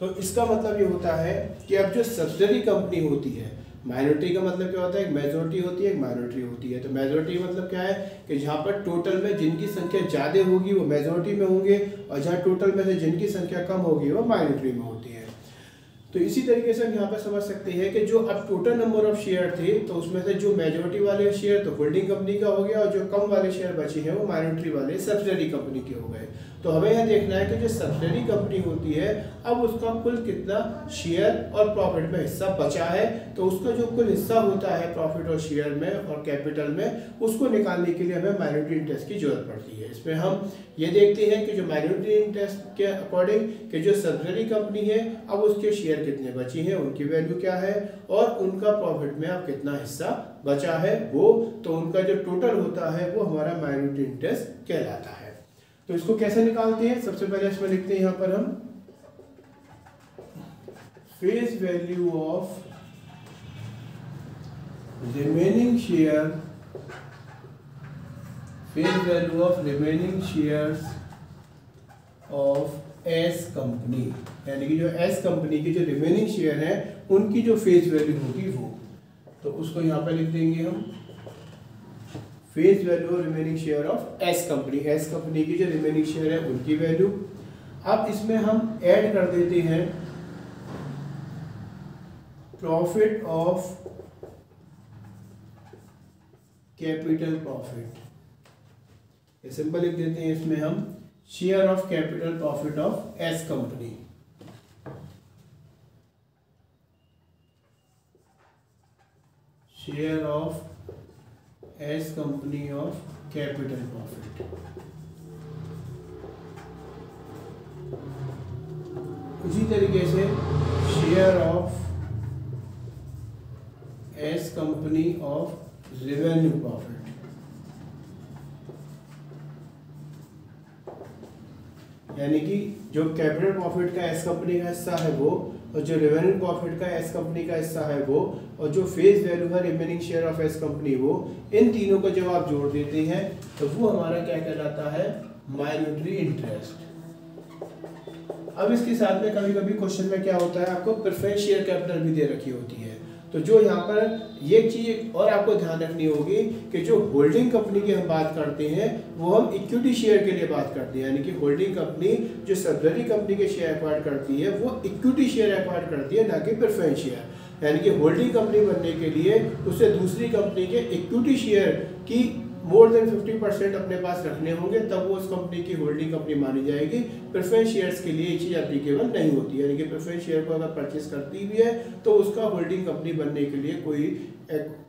तो इसका मतलब ये होता है कि अब जो सब्सिडरी कंपनी होती है, माइनॉरिटी का मतलब क्या होता है, एक मेजोरिटी होती है, एक माइनॉरिटी होती है। तो मेजोरिटी मतलब क्या है कि जहाँ पर टोटल में जिनकी संख्या ज़्यादा होगी वो मेजोरिटी में होंगे, और जहाँ टोटल में से जिनकी संख्या कम होगी वो माइनॉरिटी में होती है। तो इसी तरीके से हम यहाँ पर समझ सकते हैं कि जो अब टोटल नंबर ऑफ शेयर थे तो उसमें से जो मेजोरिटी वाले शेयर तो होल्डिंग कंपनी का हो गया, और जो कम वाले शेयर बचे हैं वो माइनॉरिटी वाले सब्सिडरी कंपनी के हो गए। तो हमें यह देखना है कि जो सब्सिडरी कंपनी होती है अब उसका कुल कितना शेयर और प्रॉफिट में हिस्सा बचा है, तो उसका जो कुल हिस्सा होता है प्रॉफिट और शेयर में और कैपिटल में, उसको निकालने के लिए हमें माइनॉरिटी इंटरेस्ट की जरूरत पड़ती है। इसमें हम ये देखते हैं कि जो माइनॉरिटी इंटरेस्ट के अकॉर्डिंग कि जो सब्सिडरी कंपनी है अब उसके शेयर कितने बची हैं, उनकी वैल्यू क्या है, और उनका प्रॉफिट में अब कितना हिस्सा बचा है वो, तो उनका जो टोटल होता है वो हमारा माइनॉरिटी इंटरेस्ट कहलाता है। तो इसको कैसे निकालते हैं, सबसे पहले इसमें लिखते हैं यहाँ पर हम face value of remaining share, face value of remaining shares of S company, यानी कि जो एस कंपनी के जो रिमेनिंग शेयर हैं उनकी जो फेस वैल्यू होगी वो, तो उसको यहाँ पर लिख देंगे हम फेस वैल्यू और remaining share of S company, S company की जो रिमेनिंग शेयर है उनकी वैल्यू। अब इसमें हम ऐड कर देते हैं profit of capital profit, simple लिख देते हैं इसमें हम share of capital profit of S company. Share of S company of capital profit. उसी तरीके से share of S company of revenue profit. यानी कि जो कैपिटल प्रॉफिट का एस कंपनी का हिस्सा है वो, और जो रेवेन्यू प्रॉफिट का एस कंपनी का हिस्सा है वो, और जो फेस वैल्यू है remaining share of S company वो, इन तीनों को जब आप जोड़ देते हैं तो वो हमारा क्या कहलाता है, माइनॉरिटी इंटरेस्ट। अब इसके साथ में कभी कभी क्वेश्चन में क्या होता है, आपको प्रेफरेंस शेयर कैपिटल भी दे रखी होती है। तो जो यहाँ पर ये चीज और आपको ध्यान रखनी होगी कि जो होल्डिंग कंपनी की हम बात करते हैं वो हम इक्विटी शेयर के लिए बात करते हैं, यानी कि होल्डिंग कंपनी जो सब्सिडरी कंपनी के शेयर एक्वायर करती है वो इक्विटी शेयर एक्वायर करती है, ना कि प्रेफरेंस शेयर। यानी कि होल्डिंग कंपनी बनने के लिए उसे दूसरी कंपनी के इक्विटी शेयर की मोर देन 50% अपने पास रखने होंगे, तब वो उस कंपनी की होल्डिंग कंपनी मानी जाएगी। प्रेफरेंस शेयर्स के लिए ये चीज़ एप्लीकेबल नहीं होती है, यानी कि प्रेफरेंस शेयर को अगर परचेस करती भी है तो उसका होल्डिंग कंपनी बनने के लिए कोई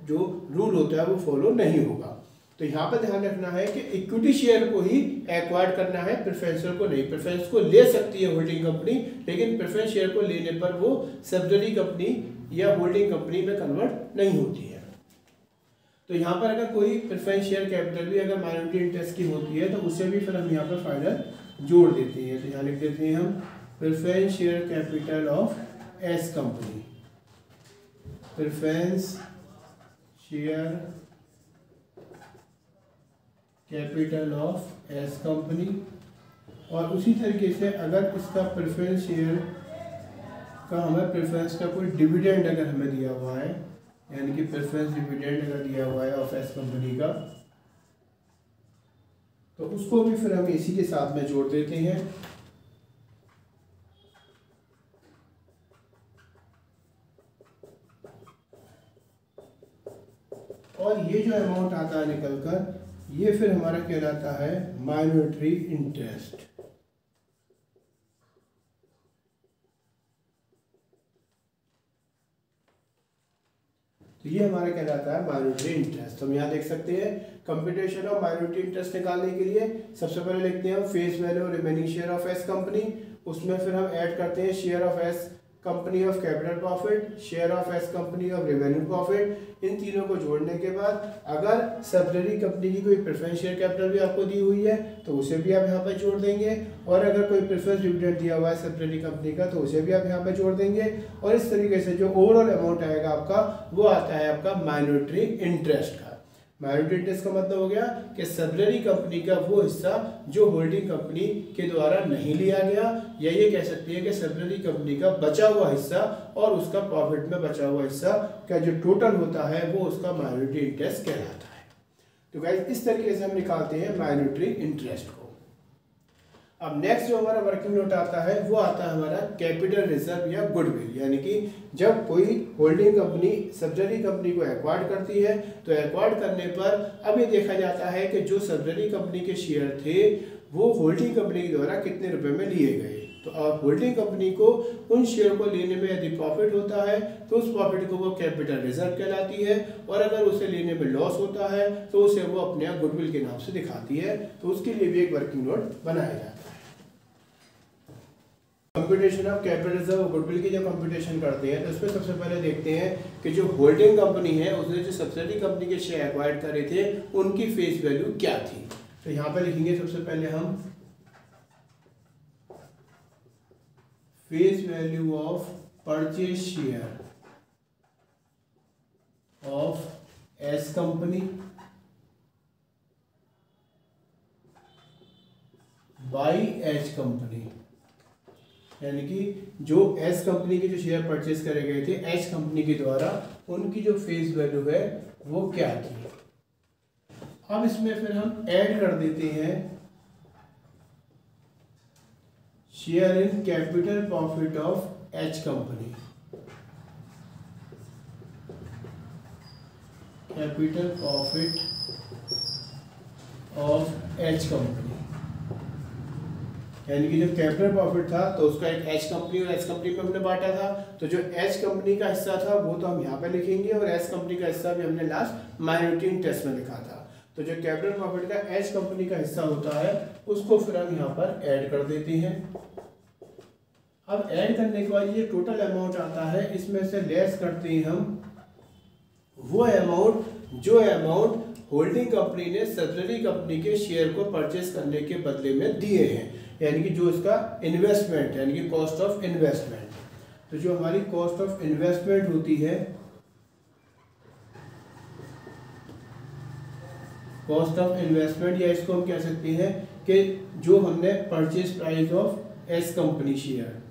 जो रूल होता है वो फॉलो नहीं होगा। तो यहाँ पर ध्यान रखना है कि इक्विटी शेयर को ही एक्वायर करना है, प्रेफरेंस को नहीं। प्रेफरेंस को ले सकती है होल्डिंग कंपनी, लेकिन प्रेफरेंस शेयर को लेने पर वो सब्सिडरी कंपनी या होल्डिंग कंपनी में कन्वर्ट नहीं होती है। तो यहाँ पर अगर कोई प्रेफरेंस शेयर कैपिटल भी अगर माइनॉरिटी इंटरेस्ट की होती है तो उसे भी फिर हम यहाँ पर फाइनल जोड़ देते हैं। तो यहाँ लिख देते हैं हम preference share capital of S company, preference share capital of S company. और उसी तरीके से अगर इसका प्रेफरेंस शेयर का हमें प्रेफरेंस का कोई डिविडेंड अगर हमें दिया हुआ है, यानी कि प्रेफरेंस डिविडेंड अगर दिया हुआ है ऑफ एस कंपनी का, तो उसको भी फिर हम इसी के साथ में जोड़ देते हैं। और ये जो अमाउंट आता है निकलकर, ये फिर हमारा कहलाता है माइनॉरिटी इंटरेस्ट। तो ये हमारा कहलाता है माइनॉरिटी इंटरेस्ट। हम यहाँ देख सकते हैं कंप्यूटेशन ऑफ माइनॉरिटी इंटरेस्ट निकालने के लिए सबसे पहले लिखते हैं हम face value remaining share of S company, उसमें फिर हम ऐड करते हैं share of S company of capital profit, share of S company of revenue profit. इन तीनों को जोड़ने के बाद अगर सब्सिडरी कंपनी की कोई प्रेफरेंस शेयर कैपिटल भी आपको दी हुई है तो उसे भी आप यहाँ पर जोड़ देंगे, और अगर कोई प्रेफरेंस डिविडेंड दिया हुआ है सब्सिडरी कंपनी का तो उसे भी आप यहाँ पर जोड़ देंगे। और इस तरीके से जो ओवरऑल अमाउंट आएगा आपका वो आता है आपका माइनॉरिटी इंटरेस्ट का। माइनॉरिटी इंटरेस्ट का मतलब हो गया कि सब्सिडरी कंपनी का वो हिस्सा जो होल्डिंग कंपनी के द्वारा नहीं लिया गया, या ये कह सकते हैं कि सब्सिडरी कंपनी का बचा हुआ हिस्सा और उसका प्रॉफिट में बचा हुआ हिस्सा का जो टोटल होता है वो उसका माइनॉरिटी इंटरेस्ट कहलाता है। तो गाइस इस तरीके से हम निकालते हैं माइनॉरिटी इंटरेस्ट को। अब नेक्स्ट जो हमारा वर्किंग नोट आता है वो आता है हमारा कैपिटल रिजर्व या गुडविल, यानी कि जब कोई होल्डिंग कंपनी सब्सिडरी कंपनी को एक्वायर करती है तो एक्वायर करने पर अब ये देखा जाता है कि जो सब्सिडरी कंपनी के शेयर थे वो होल्डिंग कंपनी के द्वारा कितने रुपए में लिए गए। तो अब होल्डिंग कंपनी को उन शेयर को लेने में यदि प्रॉफिट होता है तो उस प्रॉफिट को वो कैपिटल रिजर्व कहलाती है, और अगर उसे लेने में लॉस होता है तो उसे वो अपने गुडविल के नाम से दिखाती है। तो उसके लिए भी एक वर्किंग नोट बनाया जाता है। Computation of capital reserve goodwill की जब कंप्यूटेशन करते हैं तो उसमें सबसे पहले देखते हैं कि जो होल्डिंग कंपनी है उसने जो सब्सिडरी कंपनी के शेयर एक्वायर करे थे उनकी फेस वैल्यू क्या थी। तो यहाँ पे लिखेंगे सबसे पहले हम face value of purchase share of S accompany by H company, यानी कि जो एस कंपनी के जो शेयर परचेज करे गए थे एच कंपनी के द्वारा उनकी जो फेस वैल्यू है वो क्या थी। अब इसमें फिर हम ऐड कर देते हैं share in capital profit of H company, capital profit of H company, यानी कि जो कैपिटल प्रॉफिट था तो उसका एक एच कंपनी और एच कंपनी में हमने बांटा था। तो जो एच कंपनी का हिस्सा था वो तो हम यहाँ पे लिखेंगे और एच कंपनी का हिस्सा भी हमने लास्ट माइनॉरिटी इंटरेस्ट में लिखा था। तो जो कैपिटल प्रॉफिट का एच कंपनी का हिस्सा होता है उसको फिर हम यहाँ पर ऐड कर देते हैं। अब ऐड करने के बाद ये टोटल अमाउंट आता है, इसमें से लेस करते हैं हम वो अमाउंट जो अमाउंट होल्डिंग कंपनी ने सब्सिडरी कंपनी के शेयर को परचेस करने के बदले में दिए हैं, यानी कि जो इसका इन्वेस्टमेंट यानी कि कॉस्ट ऑफ इन्वेस्टमेंट। तो जो हमारी कॉस्ट ऑफ इन्वेस्टमेंट होती है, कॉस्ट ऑफ इन्वेस्टमेंट, या इसको हम कह सकते हैं कि जो हमने purchase price of S company share,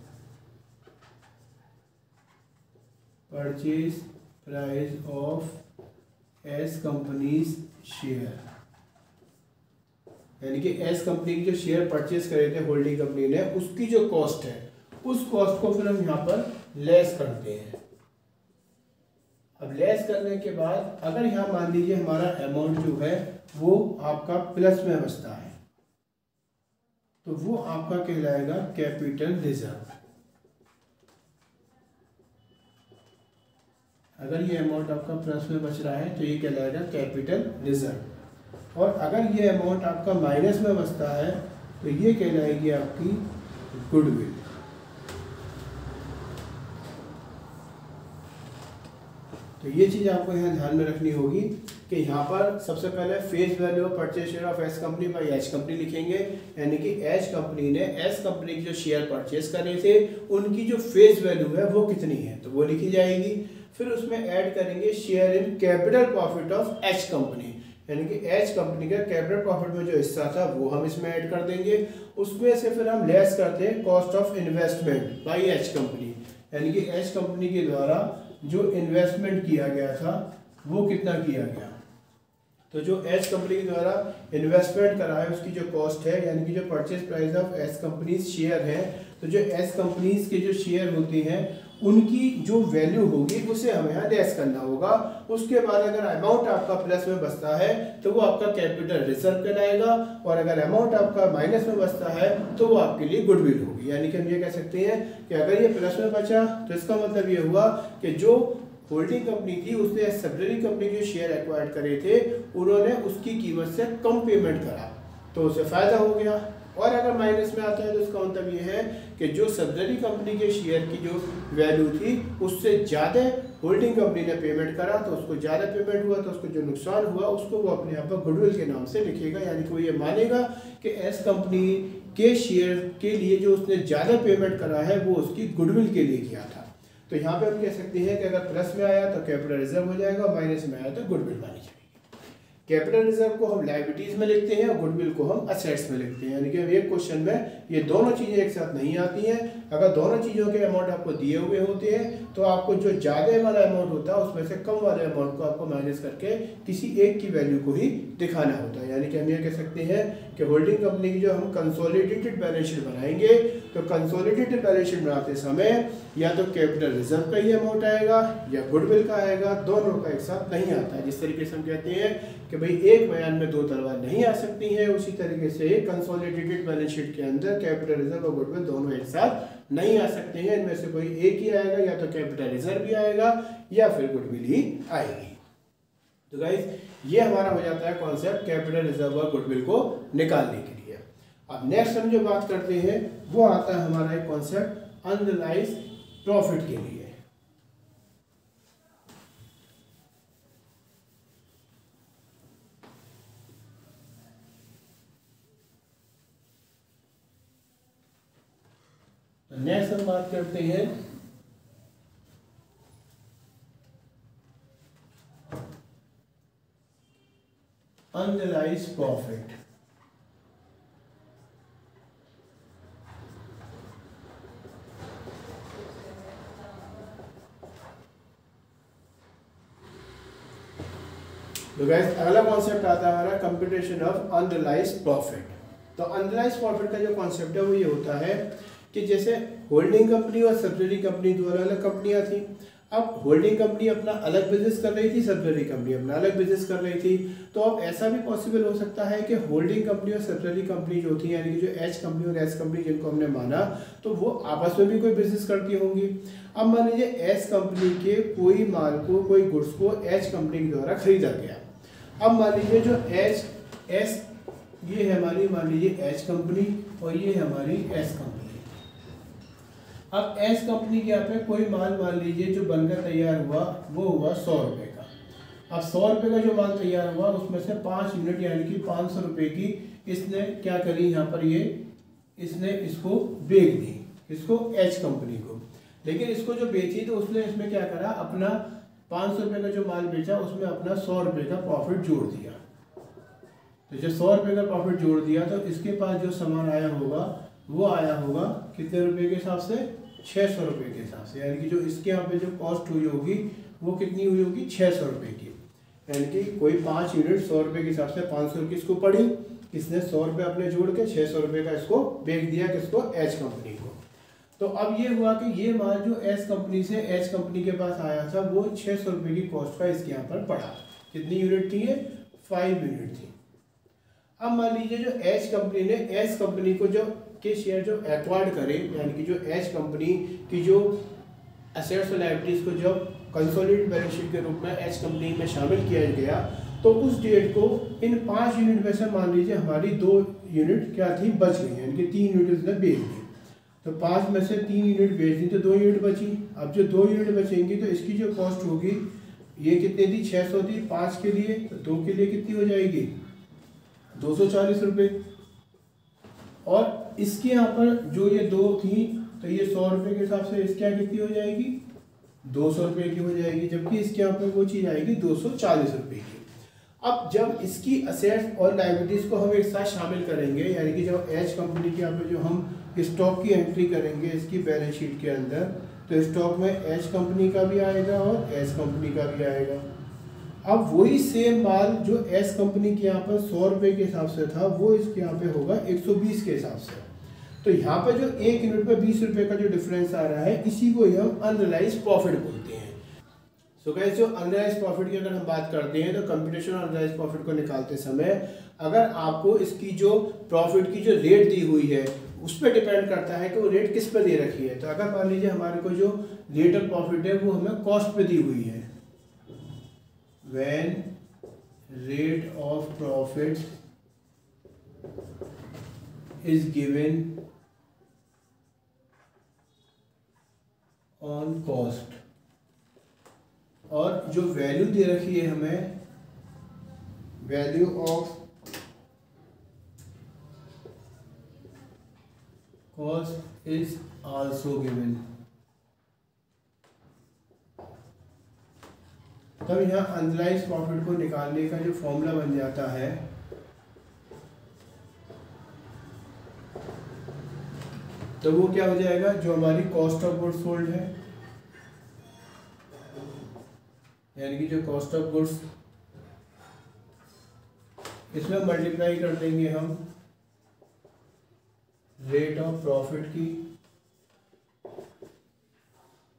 purchase price of S companies share, यानी कि एस कंपनी की जो शेयर परचेज करे थे होल्डिंग कंपनी ने उसकी जो कॉस्ट है उस कॉस्ट को फिर हम यहाँ पर लेस करते हैं। अब लेस करने के बाद अगर यहाँ मान लीजिए हमारा अमाउंट जो है वो आपका प्लस में बचता है तो वो आपका कहलाएगा कैपिटल रिजर्व। अगर ये अमाउंट आपका प्लस में बच रहा है तो ये कहलाएगा कैपिटल रिजर्व, और अगर ये अमाउंट आपका माइनस में बचता है तो ये कहलाएगी आपकी गुडविल। तो ये चीज़ आपको यहाँ ध्यान में रखनी होगी कि यहाँ पर सबसे पहले face value of purchase share of S accompany by H company लिखेंगे, यानी कि एच कंपनी ने एस कंपनी के जो शेयर परचेज करे थे उनकी जो फेस वैल्यू है वो कितनी है तो वो लिखी जाएगी। फिर उसमें ऐड करेंगे share in capital profit of H company, यानी कि एच कंपनी का कैपिटल प्रॉफिट में जो हिस्सा था वो हम इसमें ऐड कर देंगे। उसमें से फिर हम लेस करते हैं cost of investment by H company, यानी कि एच कंपनी के द्वारा जो इन्वेस्टमेंट किया गया था वो कितना किया गया। तो जो एच कंपनी के द्वारा इन्वेस्टमेंट करा है उसकी जो कॉस्ट है, यानी कि जो purchase price of H companies share है, तो जो एच कंपनीज के जो शेयर होते हैं उनकी जो वैल्यू होगी उसे हमें यहाँ लेस करना होगा। उसके बाद अगर अमाउंट आपका प्लस में बचता है तो वो आपका कैपिटल रिजर्व कहलाएगा, और अगर अमाउंट आपका माइनस में बचता है तो वो आपके लिए गुडविल होगी। यानी कि हम ये कह सकते हैं कि अगर ये प्लस में बचा तो इसका मतलब ये हुआ कि जो होल्डिंग कंपनी थी उसने सब्सिडरी कंपनी के शेयर एक्वायर करे थे उन्होंने उसकी कीमत से कम पेमेंट करा तो उसे फायदा हो गया, और अगर माइनस में आता है तो इसका मतलब ये है कि जो सब्सिडरी कंपनी के शेयर की जो वैल्यू थी उससे ज़्यादा होल्डिंग कंपनी ने पेमेंट करा तो उसको ज़्यादा पेमेंट हुआ तो उसको जो नुकसान हुआ उसको वो अपने यहाँ पर गुडविल के नाम से लिखेगा। यानी कि वो ये मानेगा कि एस कंपनी के शेयर के लिए जो उसने ज़्यादा पेमेंट करा है वो उसकी गुडविल के लिए किया था। तो यहाँ पे हम कह सकते हैं कि अगर प्लस में आया तो कैपिटल रिजर्व हो जाएगा, माइनस में आया तो गुडविल मानी जाएगी। कैपिटल रिजर्व को हम लायबिलिटीज में लिखते हैं और गुडविल को हम असेट्स में लिखते हैं, यानी कि एक क्वेश्चन में ये दोनों चीजें एक साथ नहीं आती हैं। अगर दोनों चीजों के अमाउंट आपको दिए हुए होते हैं तो आपको जो ज्यादा वाला अमाउंट होता है उसमें से कम वाले अमाउंट को आपको माइनस करके किसी एक की वैल्यू को ही दिखाना होता है। यानी कि हम ये कह सकते हैं कि होल्डिंग कंपनी की जो हम कंसोलिडेटेड बैलेंस शीट बनाएंगे तो कंसोलिडेटेड बैलेंस शीट बनाते समय या तो कैपिटल रिजर्व का ही अमाउंट आएगा या गुडविल का आएगा, दोनों का एक साथ नहीं आता है। जिस तरीके से हम कहते हैं कि भाई एक बयान में दो तलवार नहीं आ सकती है, उसी तरीके से कंसोलिडेटेड बैलेंस शीट के अंदर कैपिटल रिजर्व और गुडविल दोनों एक साथ नहीं आ सकते हैं। इनमें से कोई एक ही आएगा, या तो कैपिटल रिजर्व भी आएगा या फिर गुडविल ही आएगी। तो गाइस ये हमारा हो जाता है कॉन्सेप्ट कैपिटल रिजर्व और गुडविल को निकालने के लिए। अब नेक्स्ट हम जो बात करते हैं वो आता है हमारा एक कॉन्सेप्ट अनरियलाइज्ड प्रॉफिट के लिए। नेक्स्ट हम बात करते हैं अनरियलाइज्ड प्रॉफिट। तो गाइस अगला कॉन्सेप्ट आता है हमारा कंप्यूटेशन ऑफ अनरियलाइज्ड प्रॉफिट। तो अनरियलाइज्ड प्रॉफिट का जो कॉन्सेप्ट है वो ये होता है कि जैसे होल्डिंग कंपनी और सब्सिडरी कंपनी दो अलग अलग कंपनियां थी। अब होल्डिंग कंपनी अपना अलग बिजनेस कर रही थी, सब्सिडरी कंपनी अपना अलग बिजनेस कर रही थी। तो अब ऐसा भी पॉसिबल हो सकता है कि होल्डिंग कंपनी और सब्सिडरी कंपनी जो थी, यानी कि जो एच कंपनी और एस कंपनी जिनको हमने माना, तो वो आपस में भी कोई बिजनेस करती होंगी। अब मान लीजिए एस कंपनी के कोई माल को, कोई गुड्स को एच कंपनी के द्वारा खरीदा गया। अब मान लीजिए जो एस ये है हमारी, मान लीजिए एच कंपनी और ये है हमारी एस कंपनी। अब एस कंपनी के यहाँ पे कोई माल मान लीजिए जो बनकर तैयार हुआ वो हुआ 100 रुपये का। अब 100 रुपये का जो माल तैयार हुआ उसमें से 5 यूनिट यानी कि 500 रुपये की इसने क्या करी, यहाँ पर ये इसने इसको बेच दी, इसको एच कंपनी को। लेकिन इसको जो बेची तो उसने इसमें क्या करा, अपना 500 रुपये का जो माल बेचा उसमें अपना 100 रुपये का प्रॉफिट जोड़ दिया। तो जब 100 रुपये का प्रॉफिट जोड़ दिया तो इसके पास जो सामान आया होगा वो आया होगा कितने रुपए के हिसाब से, 600 रुपये के हिसाब से। यानी कि जो इसके यहाँ पे जो कॉस्ट हुई होगी वो कितनी हुई होगी, 600 रुपये की। यानी कि कोई 5 यूनिट 100 रुपये के हिसाब से 500 की इसको पड़ी, इसने 100 रुपये अपने जोड़ के 600 रुपये का इसको बेच दिया किसको, एच कंपनी को। तो अब ये हुआ कि ये माल जो एस कंपनी से एच कंपनी के पास आया था वो 600 रुपये की कॉस्ट का इसके यहाँ पर पड़ा। कितनी यूनिट थी ये, 5 यूनिट थी। अब मान लीजिए जो एच कंपनी ने एस कंपनी को जो के शेयर जो एक्वायर्ड करे, यानी कि जो एच कंपनी की जो एसेट्स और लायबिलिटीज को जब कंसोलिडेटेड बैलेंस शीट के रूप में एच कंपनी में शामिल किया गया, तो उस डेट को इन 5 यूनिट में से मान लीजिए हमारी 2 यूनिट क्या थी, बच गई, यानी कि 3 यूनिट उसने बेच दी। तो 5 में से 3 यूनिट बेच दी तो 2 यूनिट बची। अब जो 2 यूनिट बचेंगी तो इसकी जो कॉस्ट होगी ये कितनी थी, 600 थी 5 के लिए, तो 2 के लिए कितनी हो जाएगी, 240 रुपये। और इसके यहाँ पर जो ये 2 थी तो ये 100 रुपये के हिसाब से इसके यहाँ कितनी हो जाएगी, 200 रुपये की हो जाएगी, जबकि इसके यहाँ पर वो चीज़ आएगी 240 रुपये की। अब जब इसकी असेट्स और लायबिलिटीज़ को हम एक साथ शामिल करेंगे, यानी कि जब एच कंपनी के यहाँ पे जो हम स्टॉक की एंट्री करेंगे इसकी बैलेंस शीट के अंदर, तो स्टॉक में एच कंपनी का भी आएगा और एस कंपनी का भी आएगा। अब वही सेम माल जो एस कंपनी के यहाँ पर 100 रुपये के हिसाब से था वो इसके यहाँ पे होगा 120 के हिसाब से। तो यहाँ पे जो 1 यूनिट पे 20 रुपये का जो डिफरेंस आ रहा है इसी को ही हम अनरियलाइज्ड प्रॉफिट बोलते हैं। सो गाइस जो अनरियलाइज्ड प्रॉफिट की अगर हम बात करते हैं तो कंप्यूटेशन अनरियलाइज्ड प्रॉफिट को निकालते समय अगर आपको इसकी जो प्रॉफिट की जो रेट दी हुई है उस पर डिपेंड करता है कि वो रेट किस पे दे रखी है। तो अगर मान लीजिए हमारे को जो रेट ऑफ प्रॉफिट है वो हमें कॉस्ट पे दी हुई है, when rate of profit is given on cost, और जो वैल्यू दे रखी है हमें, value of cost is also given, तब यहाँ अनरियलाइज्ड प्रॉफिट को निकालने का जो फॉर्मूला बन जाता है तो वो क्या हो जाएगा, जो हमारी कॉस्ट ऑफ गुड्स सोल्ड है, यानी कि जो कॉस्ट ऑफ गुड्स, इसमें मल्टीप्लाई कर देंगे हम रेट ऑफ प्रॉफिट की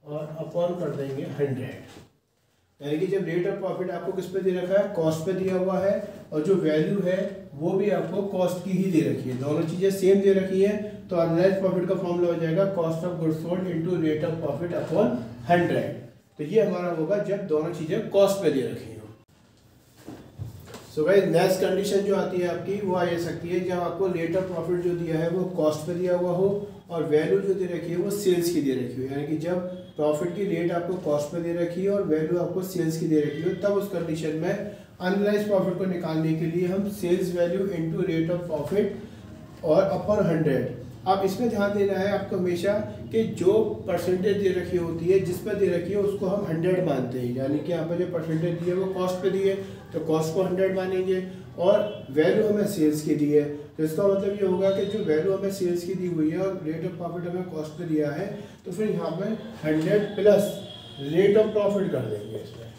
और अपॉन कर देंगे 100। यानी कि जब रेट ऑफ प्रॉफिट आपको किस पे दे रखा है, कॉस्ट पे दिया हुआ है, और जो वैल्यू है वो भी आपको कॉस्ट की ही दे रखी है, दोनों चीज़ें सेम दे रखी है, तो अनरियलाइज्ड प्रॉफिट का फॉर्मूला हो जाएगा cost of goods sold into rate of profit upon 100। तो ये हमारा होगा जब दोनों चीज़ें कॉस्ट पे दे रखी हो। सो गाइस नेक्स्ट कंडीशन जो आती है आपकी वो आ सकती है जब आपको रेट ऑफ प्रॉफिट जो दिया है वो कॉस्ट पे दिया हुआ हो और वैल्यू जो दे रखी है वो सेल्स की दे रखी हो। यानी कि जब प्रॉफिट की रेट आपको कॉस्ट पे दे रखी है और वैल्यू आपको सेल्स की दे रखी हो, तब उस कंडीशन में अनरियलाइज्ड प्रॉफिट को निकालने के लिए हम sales value into rate of profit और अपॉन 100। अब इसमें ध्यान देना है आपको हमेशा कि जो परसेंटेज दे रखी होती है, जिस पर दे रखी है उसको हम 100 मानते हैं। यानी कि यहाँ पर जो परसेंटेज दी है वो कॉस्ट पे दी है तो कॉस्ट को 100 मानेंगे, और वैल्यू हमें सेल्स की दी है तो इसका मतलब ये होगा कि जो वैल्यू हमें सेल्स की दी हुई है और रेट ऑफ प्रॉफिट हमें कॉस्ट पे दिया है, तो फिर यहाँ पे 100 प्लस रेट ऑफ प्रॉफिट कर देंगे इसमें।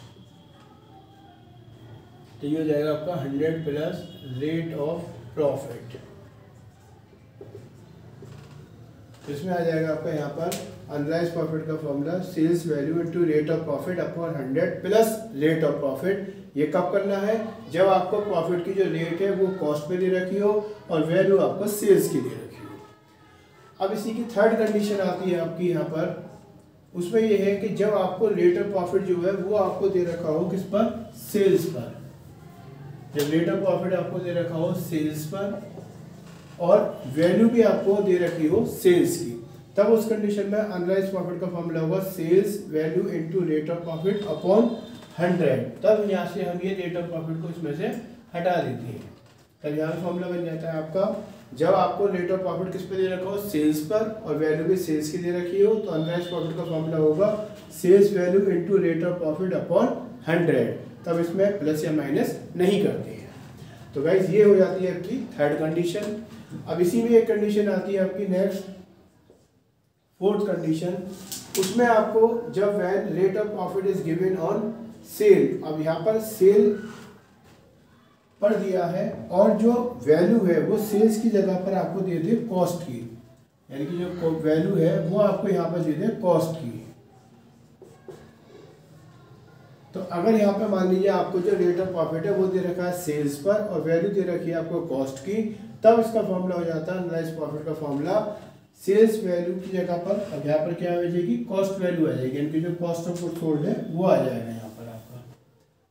तो ये हो जाएगा आपका 100 प्लस रेट ऑफ प्रॉफिट। इसमें आ जाएगा आपका यहाँ पर अनराइज प्रॉफिट का formula sales value into rate of profit upon 100 plus rate of profit. ये कब करना है? जब आपको प्रॉफिट की जो रेट है वो कॉस्ट पे दे रखी हो और वैल्यू आपको सेल्स की दे रखी हो। अब इसी की थर्ड कंडीशन आती है आपकी यहाँ पर, उसमें ये है कि जब आपको रेट ऑफ प्रॉफिट जो है वो आपको दे रखा हो किस पर? सेल्स पर। जब रेट ऑफ प्रॉफिट आपको दे रखा हो सेल्स पर और वैल्यू भी आपको दे रखी हो सेल्स की, तब उस कंडीशन में अनराइज प्रॉफिट का फॉर्मूला होगा sales value into rate of profit upon 100। तब यहाँ से हम ये रेट ऑफ प्रॉफिट को इसमें से हटा देते हैं। तब यहाँ फॉर्मूला बन जाता है आपका, जब आपको रेट ऑफ प्रॉफिट किस पे दे रखा हो? सेल्स पर, और वैल्यू भी सेल्स की दे रखी हो, तो अनराइज प्रॉफिट का फॉर्मूला होगा sales value into rate of profit upon 100। तब इसमें प्लस या माइनस नहीं करते हैं। तो गाइज ये हो जाती है आपकी थर्ड कंडीशन। अब इसी में एक कंडीशन आती है आपकी नेक्स्ट, फोर्थ कंडीशन। उसमें आपको जब when rate of profit is given on sale, अब यहाँ पर सेल पर दिया है और जो वैल्यू है वो सेल्स की जगह पर आपको दे दे कॉस्ट की, यानी कि जो वैल्यू है वो आपको यहाँ पर दे दे कॉस्ट की। तो अगर यहाँ पे मान लीजिए आपको जो रेट ऑफ प्रॉफिट है वो दे रखा है सेल्स पर और वैल्यू दे रखी है आपको कॉस्ट की, तब इसका फॉर्मूला हो जाता है अनराइज प्रॉफिट का फॉर्मूला सेल्स वैल्यू की जगह पर अब यहाँ पर क्या आ जाएगी? कॉस्ट वैल्यू आ जाएगी, यानी कि जो कॉस्ट ऑफ गुड्स सोल्ड है वो आ जाएगा यहाँ पर आपका।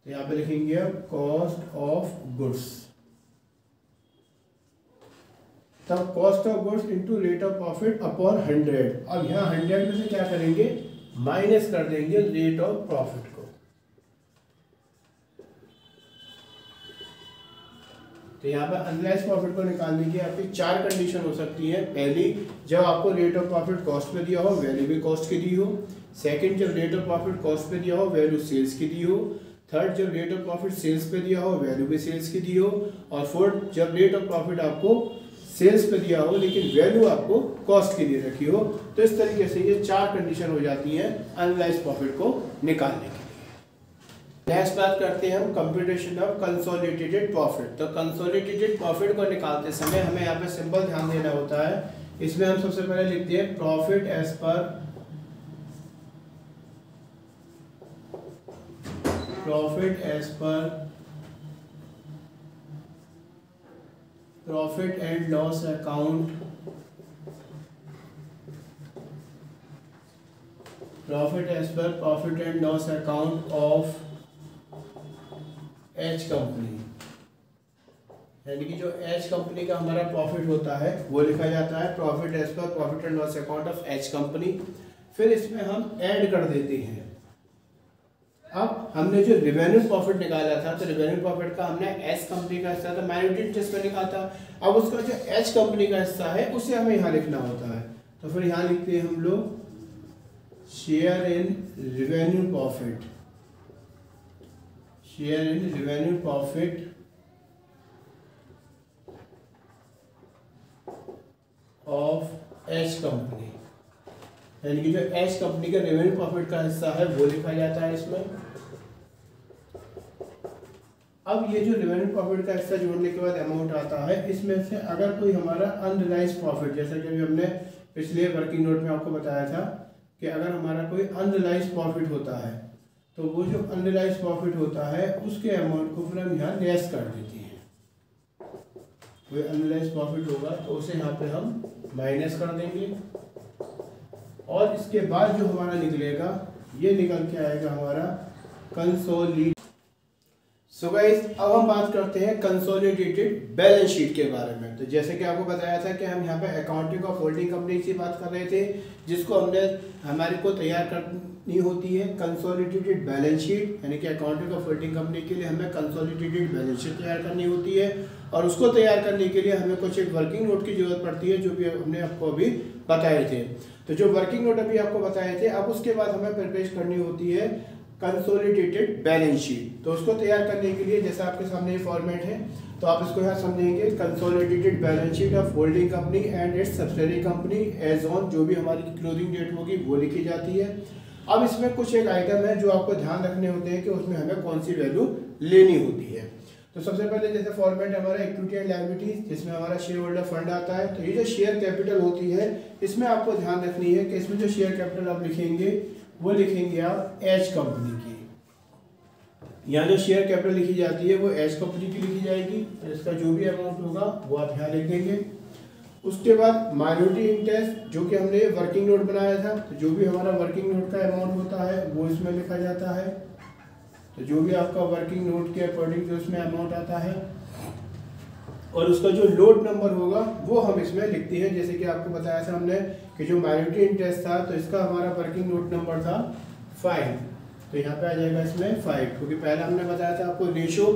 तो यहाँ पे लिखेंगे आप कॉस्ट ऑफ गुड्स, तब cost of goods into rate of profit upon 100। अब यहाँ 100 में से क्या करेंगे? माइनस कर देंगे रेट ऑफ प्रॉफिट को। तो यहाँ पर अनराइज प्रॉफिट को निकालने की आपकी चार कंडीशन हो सकती है। पहली, जब आपको रेट ऑफ प्रॉफिट कॉस्ट पे दिया हो, वैल्यू भी कॉस्ट की दी हो। सेकंड, जब रेट ऑफ प्रॉफिट कॉस्ट पे दिया हो, वैल्यू सेल्स की दी हो। थर्ड, जब रेट ऑफ प्रॉफिट सेल्स पे दिया हो, वैल्यू भी सेल्स की दी हो। और फोर्थ, जब रेट ऑफ प्रॉफिट आपको सेल्स पे दिया हो लेकिन वैल्यू आपको कॉस्ट की दे रखी हो। तो इस तरीके से ये चार कंडीशन हो जाती हैं अनराइज प्रॉफिट को निकालने की। नेक्स्ट बात करते हैं हम कंप्यूटेशन ऑफ कंसोलिडेटेड प्रॉफिट। तो कंसोलिडेटेड प्रॉफिट को निकालते समय हमें यहाँ पे सिंपल ध्यान देना होता है। इसमें हम सबसे पहले लिखते हैं profit as per profit and loss account, profit as per profit and loss account of H company, यानी कि जो एच कंपनी का हमारा प्रॉफिट होता है वो लिखा जाता है profit as per profit and loss account of H company. फिर इसमें हम ऐड कर देते हैं। अब हमने जो रेवेन्यू प्रॉफिट निकाला था, तो रेवेन्यू प्रॉफिट का हमने एच कंपनी का हिस्सा था माइनॉरिटी इंटरेस्ट में निकाला था। अब उसका जो एच कंपनी का हिस्सा है उसे हमें यहाँ लिखना होता है। तो फिर यहाँ लिखते हैं हम लोग share in revenue profit, share in revenue profit of H company, यानी कि जो एच कंपनी का रेवेन्यू प्रॉफिट का हिस्सा है वो लिखा जाता है इसमें। अब ये जो रेवेन्यू प्रॉफिट का हिस्सा जोड़ने के बाद अमाउंट आता है, इसमें से अगर कोई हमारा अनरियलाइज्ड प्रॉफिट, जैसा कि अभी हमने पिछले वर्किंग नोट में आपको बताया था कि अगर हमारा कोई अनरियलाइज्ड प्रॉफिट होता है तो वो जो अनरियलाइज्ड प्रॉफिट होता है उसके अमाउंट को फिर हम यहाँ लेस कर देते हैं। कोई अनरियलाइज्ड प्रॉफिट होगा तो उसे यहाँ पे हम माइनस कर देंगे और इसके बाद जो हमारा निकलेगा ये निकल के आएगा हमारा कंसोलिडेटेड। सो गाइस, अब हम बात करते हैं कंसोलिडेटेड बैलेंस शीट के बारे में। तो जैसे कि आपको बताया था कि हम यहाँ पे अकाउंटिंग ऑफ होल्डिंग कंपनी की बात कर रहे थे, जिसको हमने हमारे को तैयार करनी होती है कंसोलिडेटेड बैलेंस शीट, यानी कि अकाउंटिंग ऑफ होल्डिंग कंपनी के लिए हमें कंसोलिडेटेड बैलेंस शीट तैयार करनी होती है। और उसको तैयार करने के लिए हमें कुछ एक वर्किंग नोट की जरूरत पड़ती है, जो भी हमने आपको अभी बताए थे। तो जो वर्किंग नोट अभी आपको बताए थे, अब उसके बाद हमें प्रिपरेशन करनी होती है कंसोलिडेटेड बैलेंस शीट। तो उसको तैयार करने के लिए जैसा आपके सामने ये फॉर्मेट है, तो आप इसको यहाँ समझेंगे consolidated balance sheet of holding company and its subsidiary company as on, जो भी हमारी क्लोजिंग डेट होगी वो लिखी जाती है। अब इसमें कुछ एक आइटम है जो आपको ध्यान रखने होते हैं कि उसमें हमें कौन सी वैल्यू लेनी होती है। तो सबसे पहले जैसे फॉर्मेट हमारा इक्विटी एंड लायबिलिटीज, जिसमें हमारा शेयर होल्डर फंड आता है। तो ये जो शेयर कैपिटल होती है, इसमें आपको ध्यान रखनी है कि इसमें जो शेयर कैपिटल आप लिखेंगे वो लिखेंगे आप एच कंपनी की। यहाँ जो शेयर कैपिटल लिखी जाती है वो एच कंपनी की लिखी जाएगी, और इसका जो भी अमाउंट होगा वो आप यहाँ लिख देंगे। उसके बाद माइनॉरिटी इंटरेस्ट, जो कि हमने वर्किंग नोट बनाया था, तो जो भी हमारा वर्किंग नोट का अमाउंट होता है वो इसमें लिखा जाता है। तो जो भी आपका वर्किंग नोट के अकॉर्डिंग जो उसमें अमाउंट आता है, और उसका जो लोड नंबर होगा वो हम इसमें लिखते हैं। जैसे कि आपको बताया था हमने कि जो माइनॉरिटी इंटरेस्ट था, तो इसका हमारा वर्किंग नोट नंबर था 5, तो यहाँ पे आ जाएगा इसमें 5, क्योंकि पहला हमने बताया था आपको रेशो,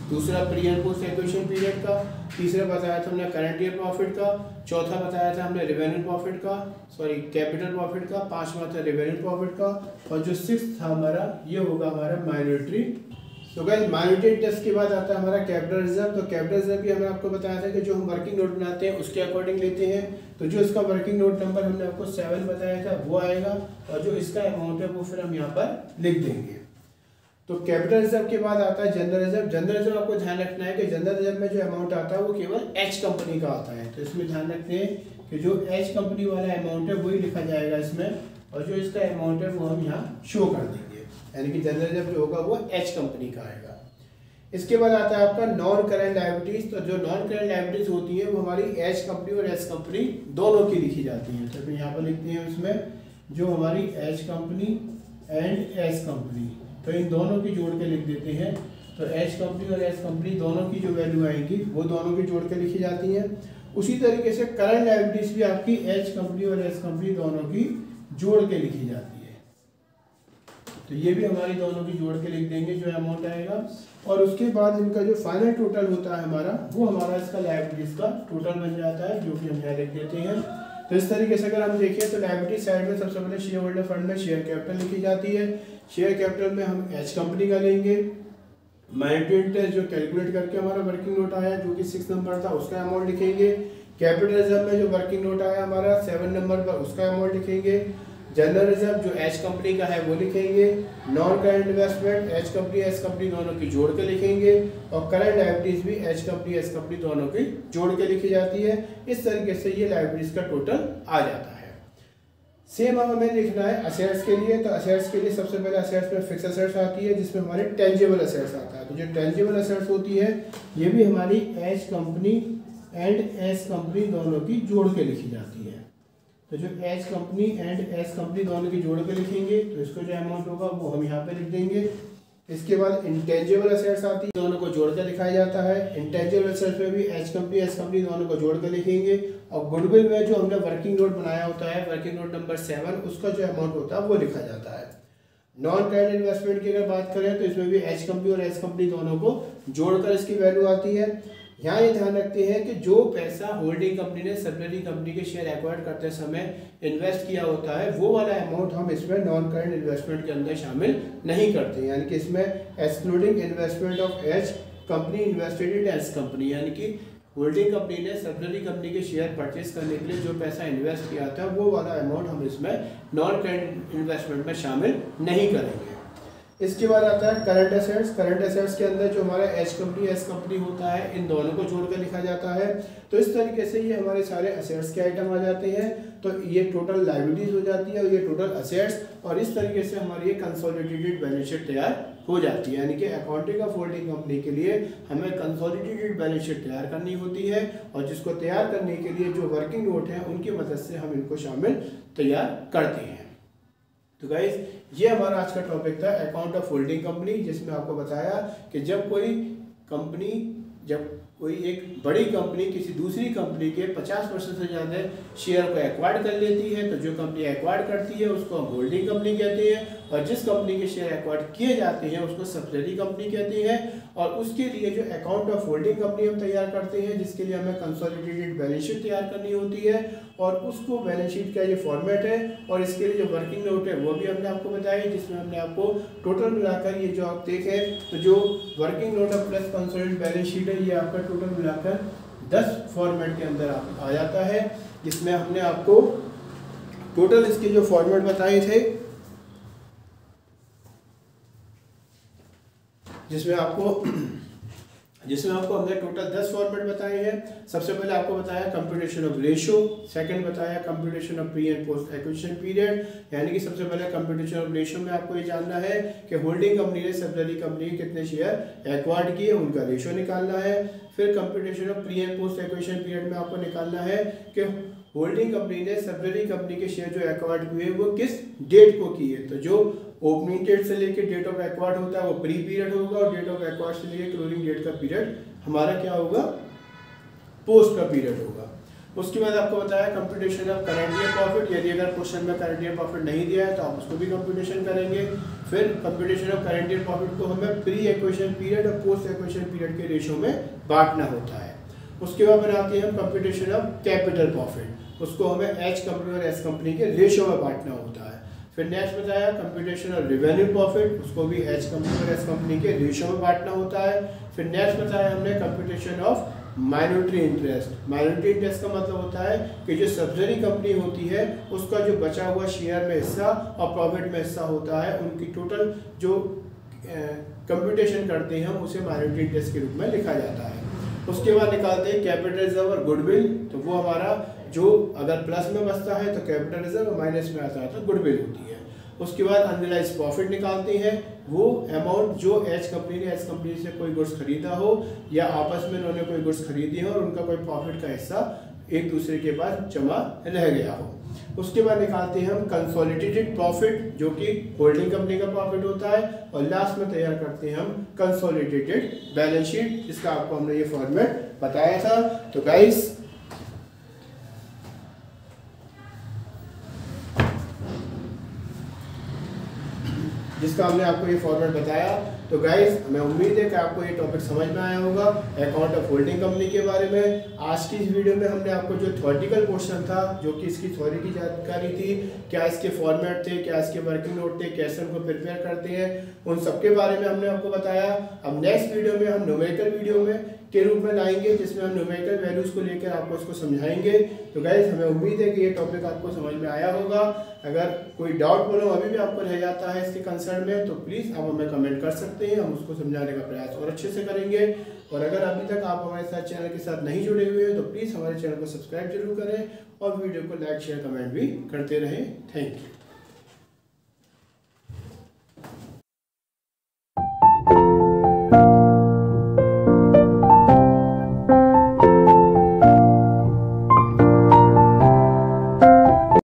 दूसरा pre and post acquisition period का, तीसरा बताया था हमने करंट ईयर प्रॉफिट का, चौथा बताया था हमने रेवेन्यू प्रॉफिट का, सॉरी कैपिटल प्रॉफिट का, पांचवा था रेवेन्यू प्रॉफिट का, और जो 6th था हमारा ये होगा हमारा माइनॉरिटी। तो गाइस माइनॉरिटी इंटरेस्ट के बाद आता है हमारा कैपिटल रिजर्व। तो कैपिटल रिजर्व भी हमने आपको बताया था कि जो हम वर्किंग नोट बनाते हैं उसके अकॉर्डिंग लेते हैं। तो जो इसका वर्किंग नोट नंबर हमने आपको 7 बताया था वो आएगा, और जो इसका अमाउंट है वो फिर हम यहाँ पर लिख देंगे। तो कैपिटल रिजर्व के बाद आता है जनरल रिजर्व। जनरल रिजर्व आपको ध्यान रखना है कि जनरल रिजर्व में जो अमाउंट आता है वो केवल एच कंपनी का आता है। तो इसमें ध्यान रखते हैं कि जो एच कंपनी वाला अमाउंट है वही लिखा जाएगा इसमें, और जो इसका अमाउंट है वो हम यहाँ शो कर देंगे, यानी कि जनरल रिजर्व जो होगा वो एच कंपनी का आएगा। इसके बाद आता है आपका नॉन करेंट लायबिलिटीज। तो जो नॉन करेंट लायबिलिटीज होती है वो हमारी एच कंपनी और एस कंपनी दोनों की लिखी जाती है। तो यहाँ पर लिखते हैं इसमें जो हमारी H company and S company, तो इन दोनों की जोड़ के लिख देते हैं। तो एच कंपनी और एस कंपनी दोनों की जो वैल्यू आएंगी वो दोनों की जोड़ के लिखी जाती है। उसी तरीके से करंट लायबिलिटीज भी आपकी एच कंपनी और एस कंपनी दोनों की जोड़ के लिखी जाती है। तो ये भी हमारी दोनों की जोड़ के लिख देंगे जो अमाउंट आएगा, और उसके बाद इनका जो फाइनल टोटल होता है हमारा वो हमारा इसका लायबिलिटीज का टोटल बन जाता है, जो कि हम यहाँ लिख देते हैं। तो इस तरीके से अगर हम देखें तो लायबिलिटी साइड में सबसे पहले शेयर होल्डर फंड में शेयर कैपिटल लिखी जाती है। शेयर कैपिटल में हम एच कंपनी का लेंगे, माइनॉरिटी इंटरेस्ट जो कैलकुलेट करके हमारा वर्किंग नोट आया जो कि 6 नंबर था उसका अमाउंट लिखेंगे। कैपिटल रिजर्व में जो वर्किंग नोट आया हमारा 7 नंबर पर उसका अमाउंट लिखेंगे। जनरल रिजर्व जो एच कंपनी का है वो लिखेंगे। Non current investment H company S company दोनों की जोड़ के लिखेंगे, और करंट लायबिलिटीज भी एच कंपनी एस कंपनी दोनों की जोड़ के लिखी जाती है। इस तरीके से ये लायबिलिटीज का टोटल आ जाता है। सेम अब हमें लिखना है असेट्स के लिए। तो असेट्स के लिए सबसे पहले असेट्स में फिक्स असेट्स आती है, जिसमें हमारे टेंजिबल असेट्स आता है। तो जो टेंजिबल असेट्स होती है ये भी हमारी H company and S company दोनों की जोड़ के लिखी जाती है। तो जो H company and S company दोनों की जोड़ के लिखेंगे, तो इसको जो अमाउंट होगा वो हम यहाँ पे लिख देंगे। इसके बाद इंटेंजिबल असेट्स आती है, दोनों को जोड़ कर लिखाया जाता है। इंटेंजिबल असेट्स में भी एच कंपनी एस कंपनी दोनों को जोड़ कर लिखेंगे, और गुडविल में जो हमने वर्किंग नोट बनाया होता है वर्किंग नोट नंबर 7 उसका जो अमाउंट होता है वो लिखा जाता है। नॉन करंट इन्वेस्टमेंट की अगर बात करें तो इसमें भी एच कंपनी और एस कंपनी दोनों को जोड़कर इसकी वैल्यू आती है। यहाँ ये ध्यान रखते हैं कि जो पैसा होल्डिंग कंपनी ने सब्सिडरी कंपनी के शेयर एक्वायर करते समय इन्वेस्ट किया होता है वो वाला अमाउंट हम इसमें नॉन करंट इन्वेस्टमेंट के अंदर शामिल नहीं करते, यानी कि इसमें excluding investment of H company invested in S company, यानी कि होल्डिंग कंपनी ने सब्सिडरी कंपनी के शेयर परचेज करने के लिए जो पैसा इन्वेस्ट किया था वो वाला अमाउंट हम इसमें नॉन करंट इन्वेस्टमेंट में शामिल नहीं करेंगे। इसके बाद आता है करंट एसेट्स। करंट एसेट्स के अंदर जो हमारा एच कंपनी एस कंपनी होता है इन दोनों को जोड़कर लिखा जाता है। तो इस तरीके से ये हमारे सारे असेट्स के आइटम आ जाते हैं। तो ये टोटल लायबिलिटीज हो जाती है और ये टोटल असेट्स, और इस तरीके से हमारी ये कंसोलिडेटेड बैलेंस शीट तैयार हो जाती है। यानी कि अकाउंटिंग ऑफ होल्डिंग कंपनी के लिए हमें कंसोलिडेटेड बैलेंस शीट तैयार करनी होती है, और जिसको तैयार करने के लिए जो वर्किंग नोट है उनकी मदद से हम इनको शामिल तैयार करते हैं। तो गाइज ये हमारा आज का टॉपिक था अकाउंट ऑफ होल्डिंग कंपनी, जिसमें आपको बताया कि जब कोई एक बड़ी कंपनी किसी दूसरी कंपनी के 50% से ज़्यादा शेयर को एक्वायर्ड कर लेती है, तो जो कंपनी एक्वायर्ड करती है उसको हम होल्डिंग कंपनी कहते हैं, और जिस कंपनी के शेयर एक्वायर्ड किए जाते हैं उसको सब्सिडरी कंपनी कहते हैं। और उसके लिए जो अकाउंट ऑफ होल्डिंग कंपनी हम तैयार करते हैं, जिसके लिए हमें कंसोलिडेटेड बैलेंस शीट तैयार करनी होती है, और उसको बैलेंस शीट का ये फॉर्मेट है, और इसके लिए जो वर्किंग नोट है वो भी हमने आपको बताया, जिसमें हमने आपको टोटल मिलाकर ये जो आप देखें तो जो working note plus consolidated balance sheet है ये आपका टोटल मिलाकर 10 फॉर्मेट के अंदर आ जाता है, जिसमें हमने आपको टोटल इसके जो फॉर्मेट बताए थे, जिसमें आपको जिसमें आपको हमने टोटल 10 फॉर्मेट बताए हैं। सबसे पहले आपको बताया कंप्यूटेशन ऑफ रेशियो, सेकंड बताया computation of pre and post acquisition period, यानी कि सबसे पहले कंप्यूटेशन ऑफ रेशियो में आपको ये जानना है कि होल्डिंग कंपनी ने सब्सिडरी कंपनी के कितने शेयर एक्वायर्ड किए, उनका रेशियो निकालना है। फिर computation of pre and post acquisition period में आपको निकालना है कि होल्डिंग कंपनी ने सब्सिडरी कंपनी के शेयर जो एक्वायर्ड हुए वो किस डेट को किए। तो जो ओपनिंग डेट से लेकर डेट ऑफ एक्वायर्ड होता है वो प्री पीरियड होगा, और डेट ऑफ एक्वायर्ड से लेकर क्लोजिंग डेट का पीरियड हमारा क्या होगा, पोस्ट का पीरियड होगा। उसके बाद आपको बताया computation of current year profit, यदि अगर क्वेश्चन में करंट ईयर प्रॉफिट नहीं दिया है तो आप उसको भी कंप्यूटेशन करेंगे। फिर computation of current year profit को हमें प्री एक्विजिशन पीरियड और पोस्ट एक्विजिशन पीरियड के रेशियो में बांटना होता है। उसके बाद बनाते हैं हम कंप्यूटेशन ऑफ कैपिटल प्रॉफिट, उसको हमें एच कंपनी और एस कंपनी के रेशियो में बांटना होता है। फिर नेक्स्ट बताया कंप्यूटेशन ऑफ रेवेन्यू प्रॉफिट, उसको भी एच कंपनी और एस कंपनी के रेशियो में बांटना होता है। फिर नेक्स्ट बताया हमने computation of minority interest. Minority interest का मतलब होता है कि जो सब्सिडरी कंपनी होती है उसका जो बचा हुआ शेयर में हिस्सा और प्रॉफिट में हिस्सा होता है, उनकी टोटल जो कंप्यूटेशन करते हैं उसे माइनॉरिटी इंटरेस्ट के रूप में लिखा जाता है। उसके बाद निकालते हैं कैपिटल रिजर्व और गुडविल, तो वो हमारा जो अगर प्लस में बचता है तो कैपिटल रिजर्व, माइनस में आता है तो गुडविल होती है। उसके बाद अनरियलाइज प्रॉफिट निकालते हैं, वो अमाउंट जो एच कंपनी ने एस कंपनी से कोई गुड्स खरीदा हो या आपस में उन्होंने कोई गुड्स खरीदी हो और उनका कोई प्रॉफिट का हिस्सा एक दूसरे के पास जमा रह गया हो। उसके बाद निकालते हैं हम कंसोलिडेटेड प्रॉफिट, जो कि होल्डिंग कंपनी का प्रॉफिट होता है, और लास्ट में तैयार करते हैं हम कंसोलिडेटेड बैलेंस शीट, जिसका आपको हमने ये फॉर्मेट बताया था। तो गाइस जिसका हमने आपको ये फॉर्मेट बताया। तो गाइस हमें उम्मीद है कि आपको ये टॉपिक समझ में आया होगा अकाउंट ऑफ होल्डिंग कंपनी के बारे में। आज की इस वीडियो में हमने आपको जो थ्योरेटिकल पोर्शन था, जो कि इसकी थ्योरी की जानकारी थी, क्या इसके फॉर्मेट थे, क्या इसके वर्किंग नोट थे, कैसे उनको प्रिपेयर करते हैं, उन सबके बारे में हमने आपको बताया। अब नेक्स्ट वीडियो में हम न्यूमेरिकल वीडियो में के रूप में लाएंगे, जिसमें हम न्यूमेरिकल वैल्यूज को लेकर आपको इसको समझाएंगे। तो गाइस हमें उम्मीद है कि ये टॉपिक आपको समझ में आया होगा। अगर कोई डाउट बोलो अभी भी आपको रह जाता है इसके कंसर्न में, तो प्लीज़ आप हमें कमेंट कर सकते हैं, हम उसको समझाने का प्रयास और अच्छे से करेंगे। और अगर अभी तक आप हमारे साथ चैनल के साथ नहीं जुड़े हुए हैं तो प्लीज़ हमारे चैनल को सब्सक्राइब जरूर करें और वीडियो को लाइक शेयर कमेंट भी करते रहें। Thank you.